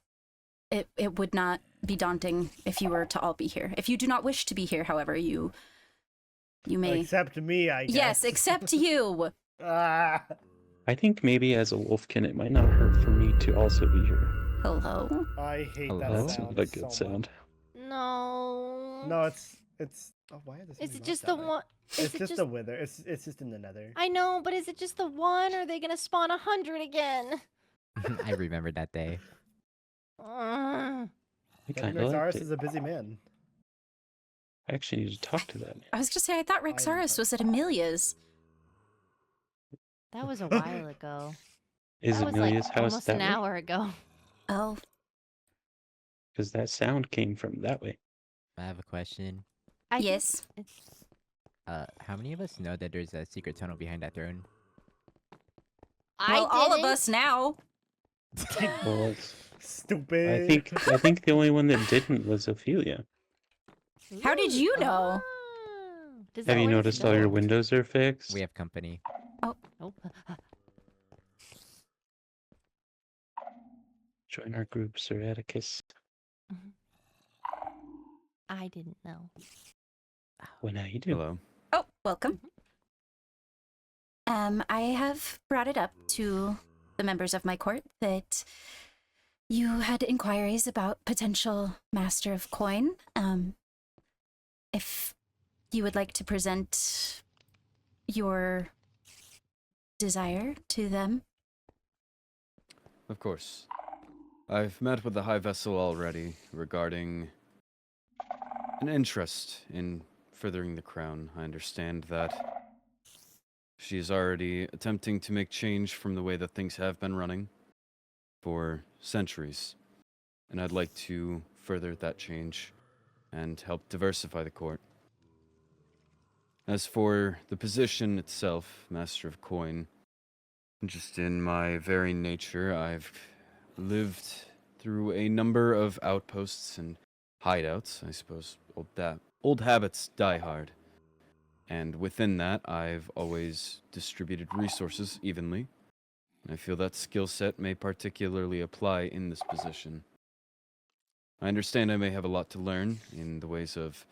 It would not be daunting if you were to all be here. If you do not wish to be here, however, you may. Except me, I guess. Yes, except you. Ah. I think maybe as a wolfkin, it might not hurt for me to also be here. Hello. I hate Hello? that That's sound. not a good so sound. No. Much. No, it's. Oh, why are this? Is it just the one? It's Is it just the wither. It's just in the nether. I know, but is it just the one, or are they gonna spawn 100 again? I remember that day. Ugh. I kind of liked Sorceress it. is a busy man. I actually need to talk to that. I was gonna say I thought Rexaris was at Amelia's. That was a while ago. Is That was Amelia's like house almost that an way? hour ago. Oh, Because that sound came from that way. I have a question. I think yes. it's- How many of us know that there's a secret tunnel behind that throne? Well, all of didn't. us now. Well, Stupid. I think the only one that didn't was Ophelia. How did you know? Oh. Does Have that you where does noticed it all your go? windows are fixed? We have company. Oh. Join our group, Sir Atticus. I didn't know. Well, now you do. Hello. Oh, welcome. I have brought it up to the members of my court that You had inquiries about potential Master of Coin. If you would like to present your desire to them. Of course. I've met with the High Vessel already regarding an interest in furthering the crown. I understand that she is already attempting to make change from the way that things have been running for centuries. And I'd like to further that change and help diversify the court. As for the position itself, Master of Coin, just in my very nature, I've lived through a number of outposts and hideouts. I suppose old habits die hard. And within that, I've always distributed resources evenly. And I feel that skill set may particularly apply in this position. I understand I may have a lot to learn in the ways of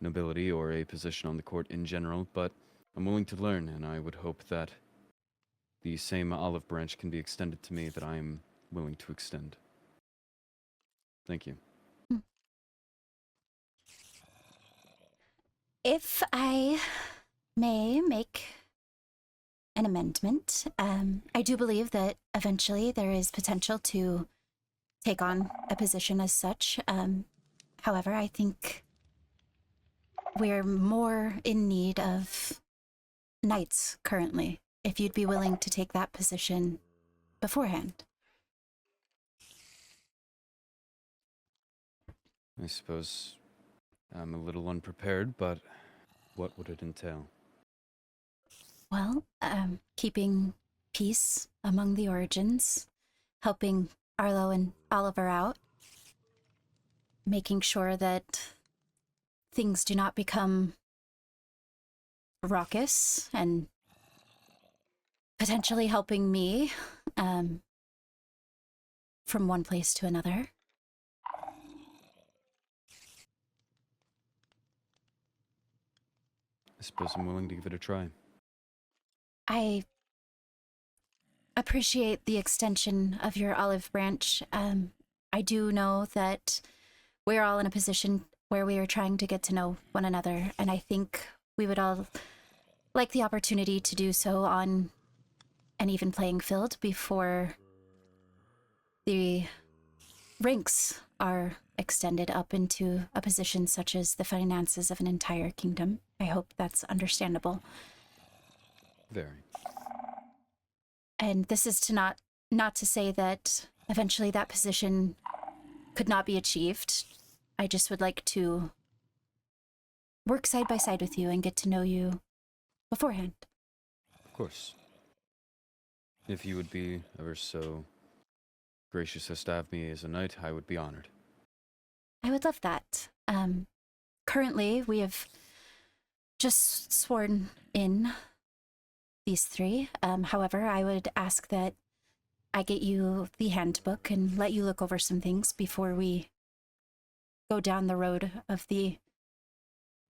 nobility or a position on the court in general, but I'm willing to learn, and I would hope that the same olive branch can be extended to me that I am willing to extend. Thank you. If I may make an amendment, I do believe that eventually there is potential to take on a position as such. However, I think we're more in need of knights currently, if you'd be willing to take that position beforehand. I suppose I'm a little unprepared, but what would it entail? Well, keeping peace among the origins, helping Arlo and Oliver out, making sure that things do not become raucous, and potentially helping me from one place to another. I suppose I'm willing to give it a try. I appreciate the extension of your olive branch. I do know that we're all in a position where we are trying to get to know one another, and I think we would all like the opportunity to do so on an even playing field before the ranks are extended up into a position such as the finances of an entire kingdom. I hope that's understandable. Very. And this is to not to say that eventually that position could not be achieved. I just would like to work side by side with you and get to know you beforehand. Of course. If you would be ever so gracious as to have me as a knight, I would be honored. I would love that. Currently, we have just sworn in these three. However, I would ask that I get you the handbook and let you look over some things before we go down the road of the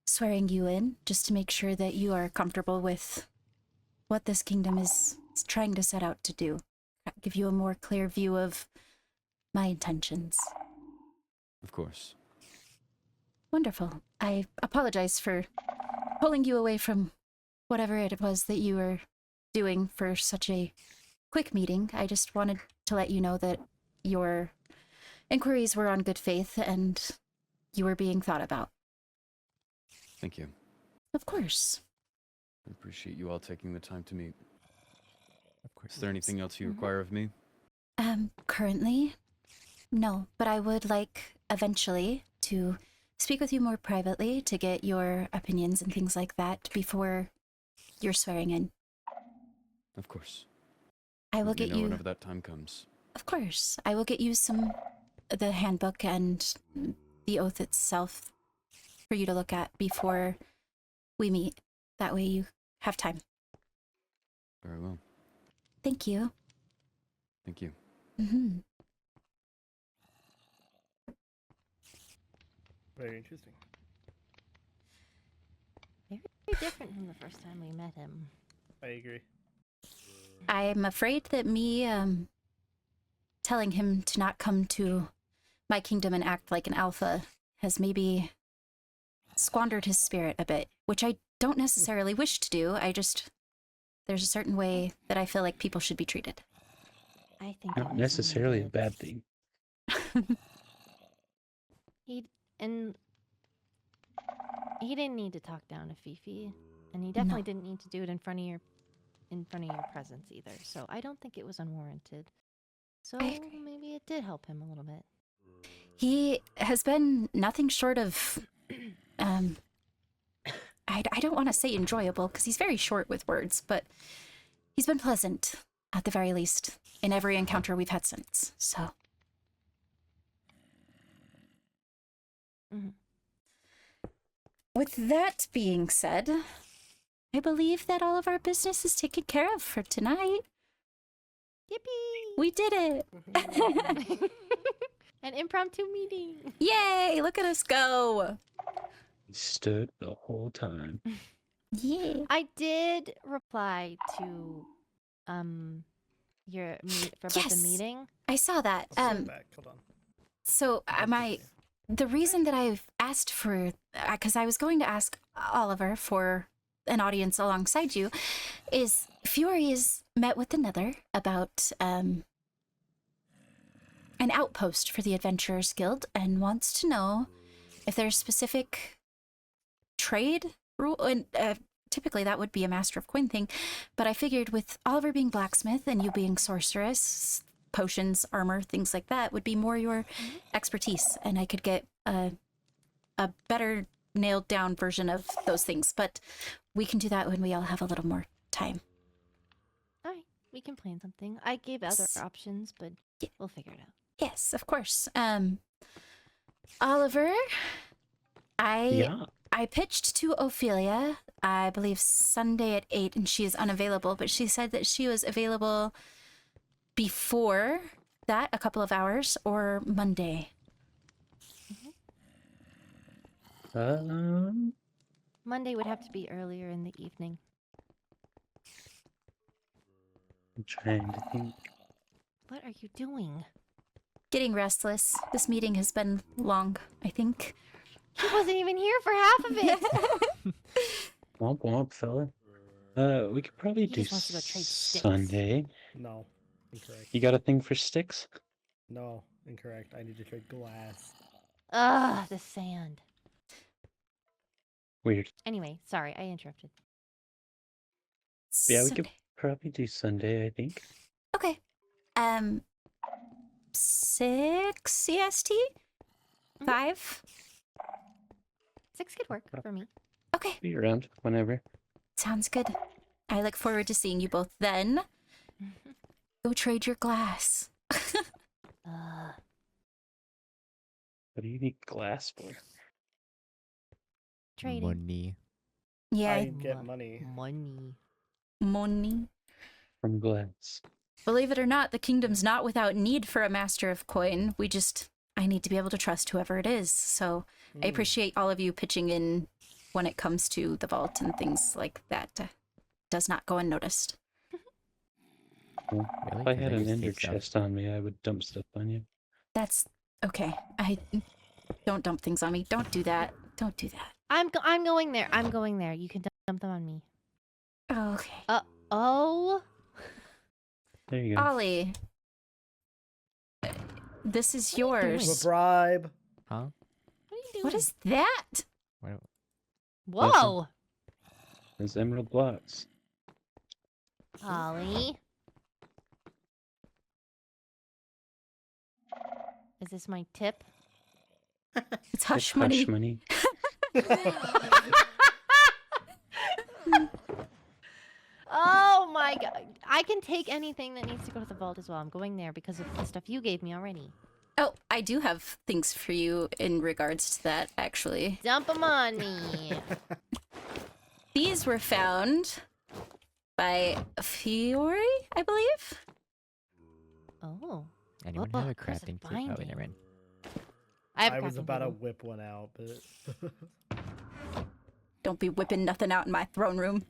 swearing you in, just to make sure that you are comfortable with what this kingdom is trying to set out to do. Give you a more clear view of my intentions. Of course. Wonderful. I apologize for pulling you away from whatever it was that you were doing for such a quick meeting. I just wanted to let you know that your inquiries were on good faith and you were being thought about. Thank you. Of course. I appreciate you all taking the time to meet. Of course. Is there anything else you require of me? Currently, no, but I would like eventually to speak with you more privately to get your opinions and things like that before you're swearing in. Of course. I will Let me get know you. whenever that time comes. Of course, I will get you the handbook and the oath itself for you to look at before we meet. That way you have time. Very well. Thank you. Thank you. Mm-hmm. Very interesting. Very different from the first time we met him. I agree. I'm afraid that me telling him to not come to my kingdom and act like an alpha has maybe squandered his spirit a bit, which I don't necessarily wish to do. There's a certain way that I feel like people should be treated. I think Not necessarily a bad thing. He didn't need to talk down to Fifi, and he definitely didn't need to do it in front of your presence either. So I don't think it was unwarranted. So I agree. maybe it did help him a little bit. He has been nothing short of, I don't want to say enjoyable because he's very short with words, but he's been pleasant at the very least in every encounter we've had since. So. Mhm. With that being said, I believe that all of our business is taken care of for tonight. Yippee! We did it! An impromptu meeting. Yay! Look at us go! He stood the whole time. Yeah. I did reply to your about the Yes. meeting. I saw that. Hold on. So the reason that I've asked for, because I was going to ask Oliver for an audience alongside you, is Fiori has met with another about an outpost for the Adventurers Guild and wants to know if there's specific trade rule. And typically that would be a Master of Coin thing, but I figured with Oliver being blacksmith and you being sorceress, potions, armor, things like that would be more your expertise, and I could get a better nailed down version of those things. But we can do that when we all have a little more time. All right, we can plan something. I gave other options, but we'll figure it out. Yes, of course. Oliver, I pitched to Ophelia, I believe Sunday at 8, and she is unavailable, but she said that she was available before that, a couple of hours, or Monday. Monday would have to be earlier in the evening. I'm trying to think. What are you doing? Getting restless. This meeting has been long, I think. He wasn't even here for half of it. Womp womp, fella. We could probably He do just wants to go trade sticks. Sunday. No, incorrect. You got a thing for sticks? No, incorrect. I need to trade glass. Ugh, the sand. Weird. Anyway, sorry, I interrupted. Yeah, we could Sunday. probably do Sunday, I think. Okay. 6 CST? 5? 6 could work for me. Okay. Be around whenever. Sounds good. I look forward to seeing you both then. Go trade your glass. What do you need glass for? Trading. Money. Yeah, I get money. money. From glass. Believe it or not, the kingdom's not without need for a master of coin. I need to be able to trust whoever it is. So I appreciate all of you pitching in when it comes to the vault and things like that. Does not go unnoticed. Well, Really? if I 'Cause had I an just ender take stuff. chest on me, I would dump stuff on you. That's okay. Don't dump things on me. Don't do that. Don't do that. I'm going there. I'm going there. You can dump them on me. Oh, okay. Oh. There you go. Ollie, this is A yours. bribe. Huh? What are you doing? What is that? What? Whoa, Those emerald blocks. Holly. Is this my tip? It's hush Hush money. money. Oh my god. I can take anything that needs to go to the vault as well. I'm going there because of the stuff you gave me already. Oh, I do have things for you in regards to that, actually. Dump them on me. These were found by Fiori, I believe. Oh. Anyone Oh, have a there's a crafting table? Oh, wait, binding. never mind. I was about to whip one out, but Don't be whipping nothing out in my throne room.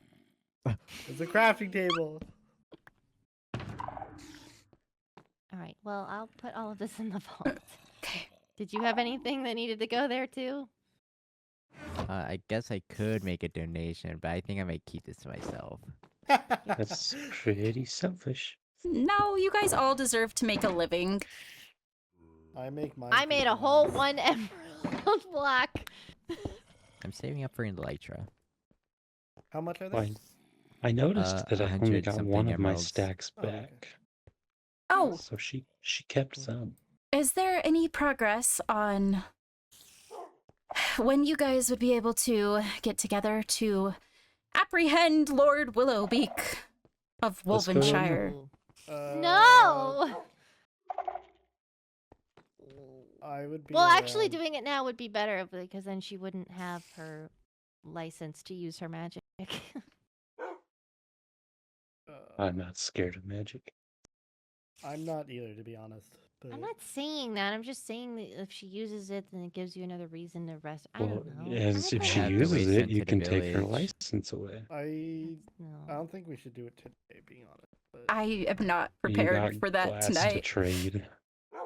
it's a crafting table. All right. Well, I'll put all of this in the vault. Okay. Did you have anything that needed to go there too? I guess I could make a donation, but I think I might keep this to myself. That's pretty selfish. No, you guys all deserve to make a living. I make mine. I made a whole 1 emerald block. I'm saving up for Elytra. How much are they? Fine. I noticed that I only 100 got something one of my emeralds. stacks Oh, okay. back. Oh, So she kept some. is there any progress on when you guys would be able to get together to apprehend Lord Willowbeak of Let's go. Wolvenshire? No. I would be. Well, actually, around- doing it now would be better because then she wouldn't have her license to use her magic. I'm not scared of magic. I'm not either, to be honest. But I'm not saying that. I'm just saying that if she uses it, then it gives you another reason to rest. I Well, don't know. as I if don't she have to know. uses wait it, you into can the take her village. license away. I No. don't think we should do it today, being honest. But I am not You prepared got for that glass to tonight. trade.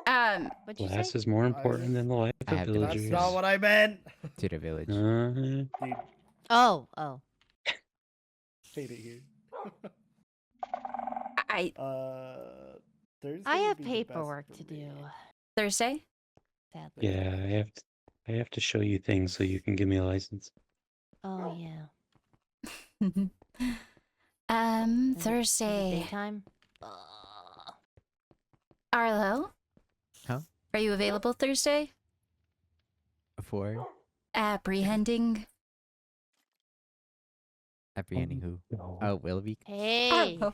What'd you Glass say? is more important than the life I of have to that's villagers. not what I meant. To the village. Dude, Oh. hate it here. I Thursday I would have be the best paperwork for to do. me. Thursday? Sadly. Yeah, I have to show you things so you can give me a license. Oh yeah. um, Is it- is it Thursday. daytime. Arlo? Huh? Are you available Thursday? For Apprehending apprehending who? No. Oh, Willowbeak. Hey. Arlo.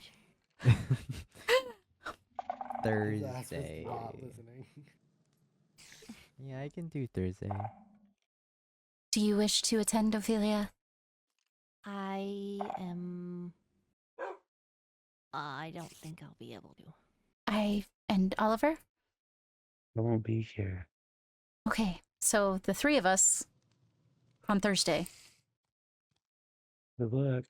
His ass was Thursday. not listening. Yeah, I can do Thursday. Do you wish to attend, Ophelia? I am. I don't think I'll be able to. And Oliver? I won't be here. Okay, so the three of us on Thursday. Good luck.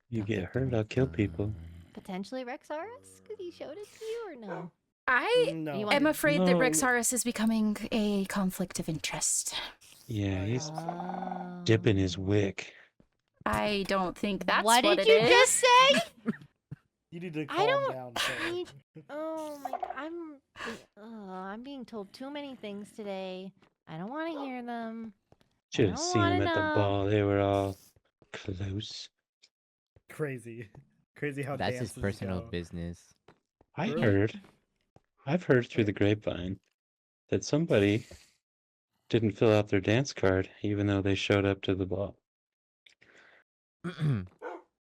You get hurt, I'll kill people. Potentially Rexaurus? Because he showed it to you or no? I No. You am want- afraid that No. Rexaurus is becoming a conflict of interest. Yeah, he's Oh. dipping his wick. I don't think that's what what did it you is. just say? You need to I calm don't down. Sir. need- Oh my! I'm being told too many things today. I don't want to hear them. Should I have don't seen him wanna at the know. ball. They were all close. Crazy. Crazy how That's his dances personal go. business. Really? I've heard through the grapevine that somebody didn't fill out their dance card even though they showed up to the ball.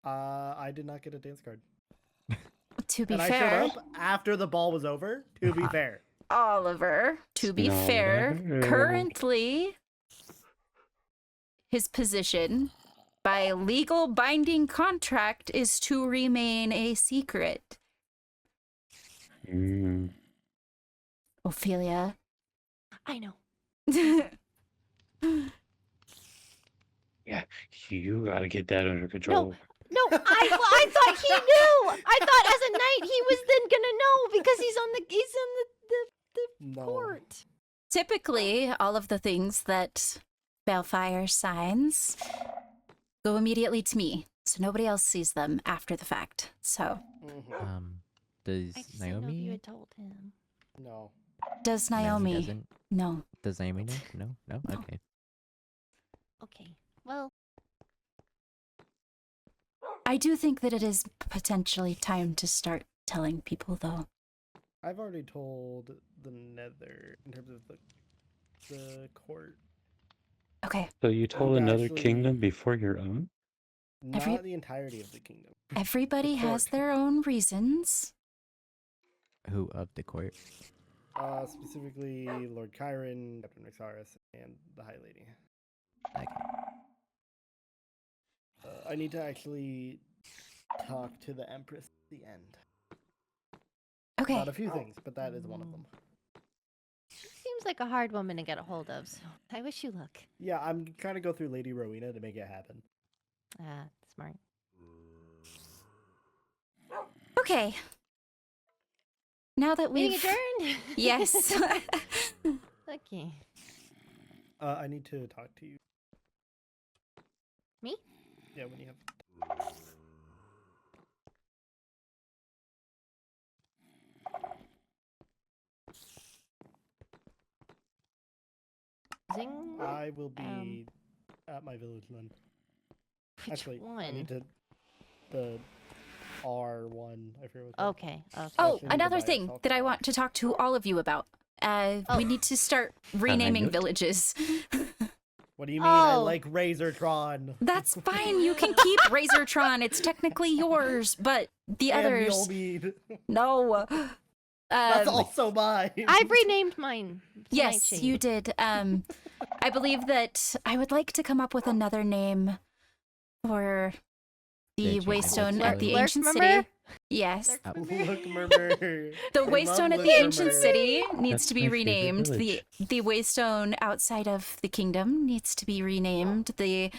I did not get a dance card. To be And fair, I showed up after the ball was over, to be fair. Oliver, to be Not fair, whatever. currently his position by legal binding contract is to remain a secret. Mm. Ophelia. I know. Yeah, you gotta get that under control. No, I thought he knew. I thought as a knight he was then gonna know because he's on the No. court. Typically, all of the things that Balefire signs go immediately to me, so nobody else sees them after the fact. So, Mhm. Does I just didn't know if you Naomi? had told him. No. does Naomi Naomi? doesn't. No. Does Naomi know? No. No. No. Okay. Okay. Well, I do think that it is potentially time to start telling people, though. I've already told the Nether in terms of the court. Okay, So you told And another actually- kingdom before your own? Not Every- the entirety of the kingdom. everybody has court. their own reasons. Who of the court? Specifically Lord Chiron, Captain Rexaurus, and the High Lady. Okay. I need to actually talk to the Empress at the end. Okay, About a few things, but that is one of them. she seems like a hard woman to get a hold of, so I wish you luck. Yeah, I'm trying to go through Lady Rowena to make it happen. Ah, smart. okay. now that Meeting we've adjourned. yes. Okay. I need to talk to you. Me? Yeah, when you have. Zing. I will be at my village then. Which Actually, one? I need to. The R1. I forget what. Okay. Okay. Oh, actually need to another buy a thing self that I clock. want to talk to all of you about. We need to start renaming note. villages. What do you mean? I Oh. like Razortron. That's fine. You can keep Razortron. It's technically yours, but the And others. Mjolnir. No. That's also mine. I've renamed mine. to Yes, Nightshade. you did. I believe that I would like to come up with another name for the enchantment Waystone village. at the Lurk, ancient remember? city. Yes. Lurk, Up. remember? Look, murmur. The I Waystone love at the ancient Murmur. city needs That's to be my favorite renamed. village. The Waystone outside of the kingdom needs to be renamed. The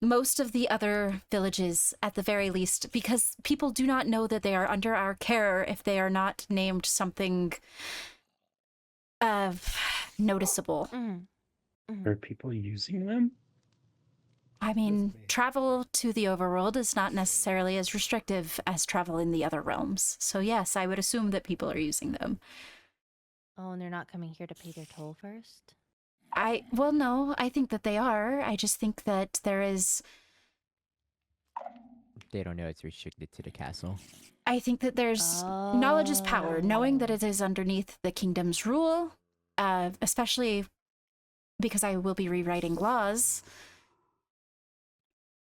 most of the other villages, at the very least, because people do not know that they are under our care if they are not named something noticeable. Mhm. Are people using them? I mean, me. travel to the overworld is not necessarily as restrictive as travel in the other realms. So yes, I would assume that people are using them. Oh, and they're not coming here to pay their toll first? Well, no, I think that they are. I just think that there is, They don't know it's restricted to the castle. I think that there's knowledge is power. Knowing that it is underneath the kingdom's rule, especially because I will be rewriting laws,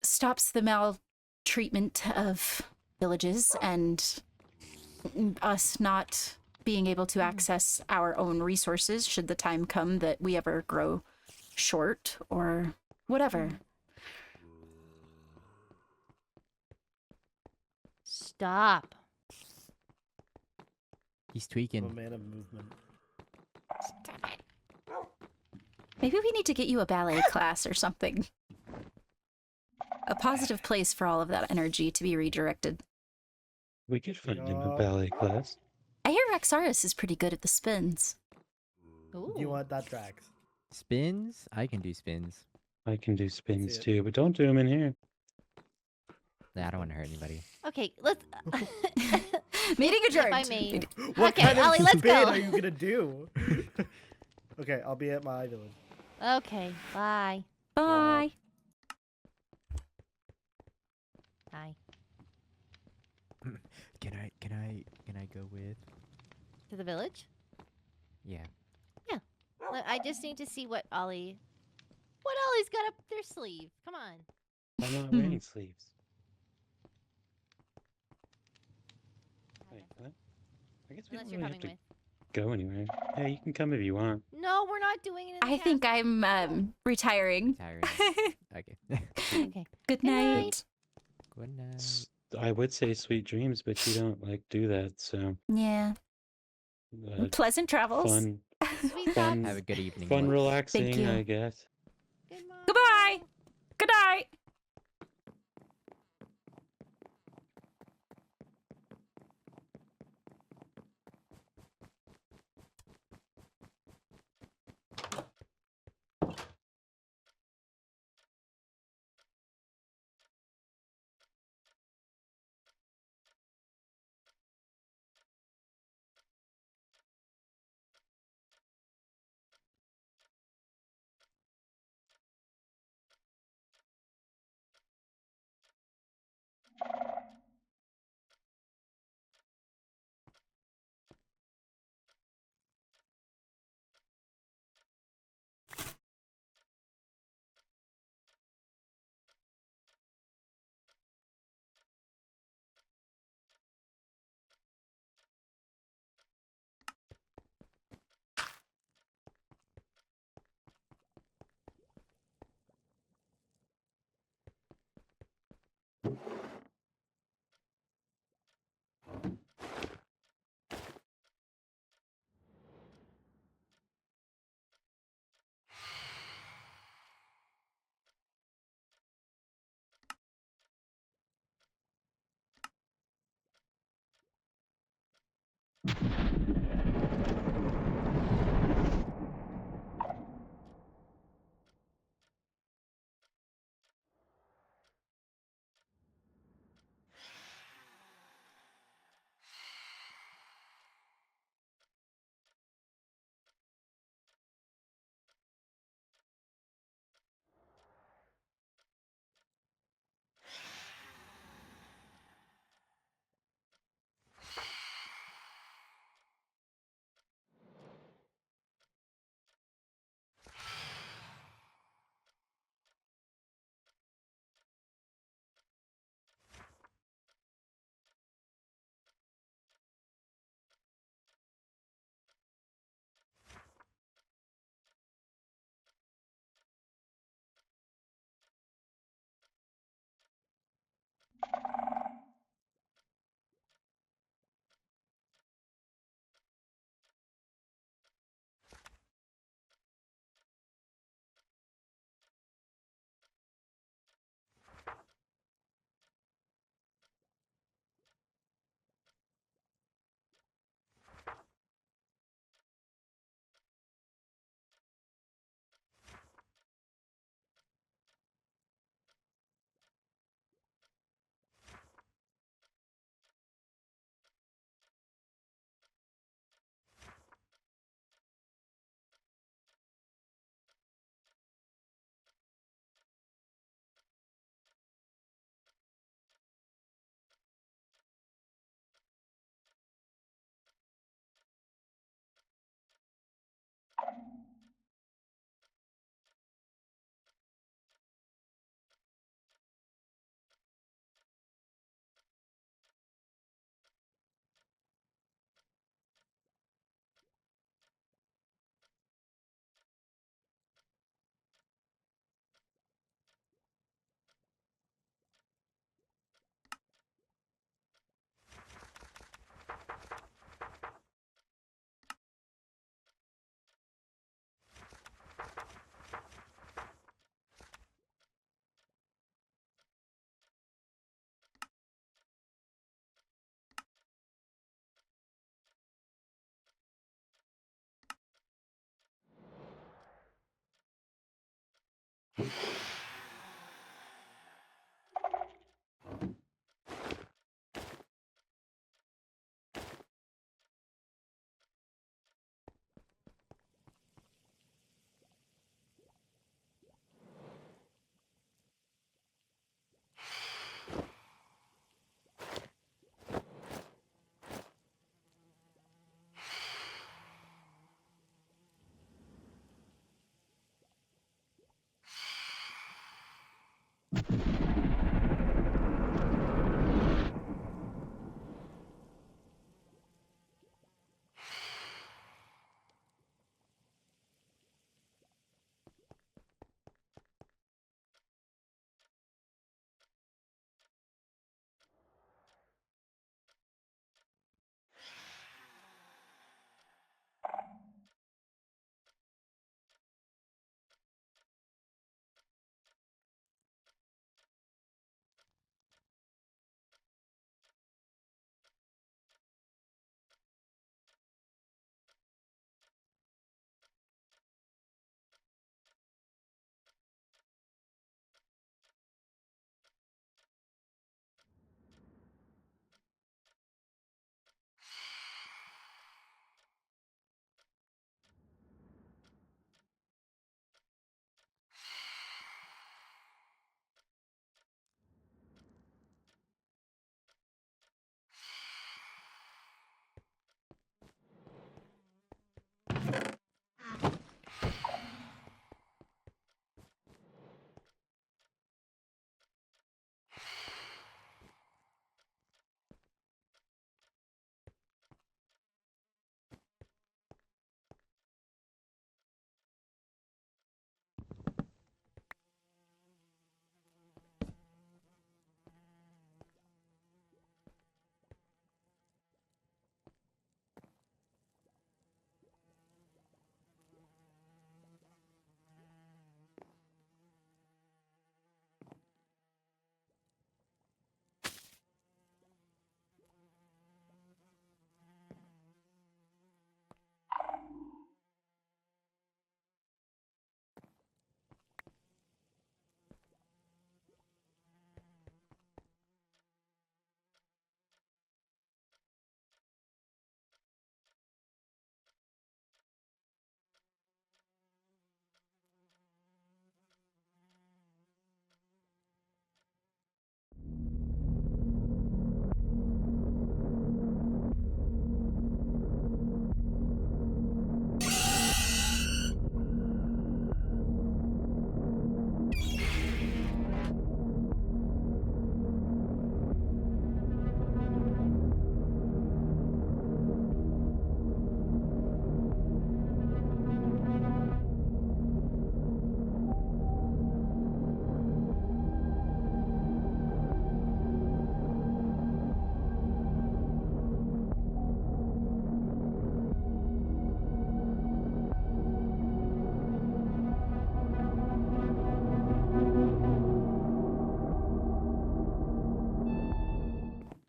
stops the maltreatment of villages and us not being able to access our own resources should the time come that we ever grow short or whatever. Stop. He's I'm a tweaking. man of movement. Maybe we need to get you a ballet class or something. A positive place for all of that energy to be redirected. We could find him a Yeah. ballet class. I hear Sorceress is pretty good at the spins. Ooh. Do you want that, Drax? Spins? I can do spins. I can do spins it. too, but don't do them in here. Nah, I don't want to hurt anybody. Okay, let's. Meeting adjourned. If I may. What Okay, kind of Ollie, let's spin go. are you gonna do? Okay, I'll be at my village. Okay, bye. Bye. Bye. Can I go with? To the village? Yeah. Look, I just need to see what Ollie's got up their sleeve. Come on. I'm not wearing sleeves. Wait, what? I guess we Unless don't you're really have coming to with. go anywhere. Hey, you can come if you want. No, we're not doing it in the I think castle. I'm retiring. Tiring. Okay. Okay. Good Good night. night. Good night. I would say sweet dreams, but you don't like do that. So Yeah. Pleasant travels. fun, Sweet fun, thoughts. Have a good evening. fun, Wolf. relaxing. you. I guess. Goodbye. Goodbye. Good night.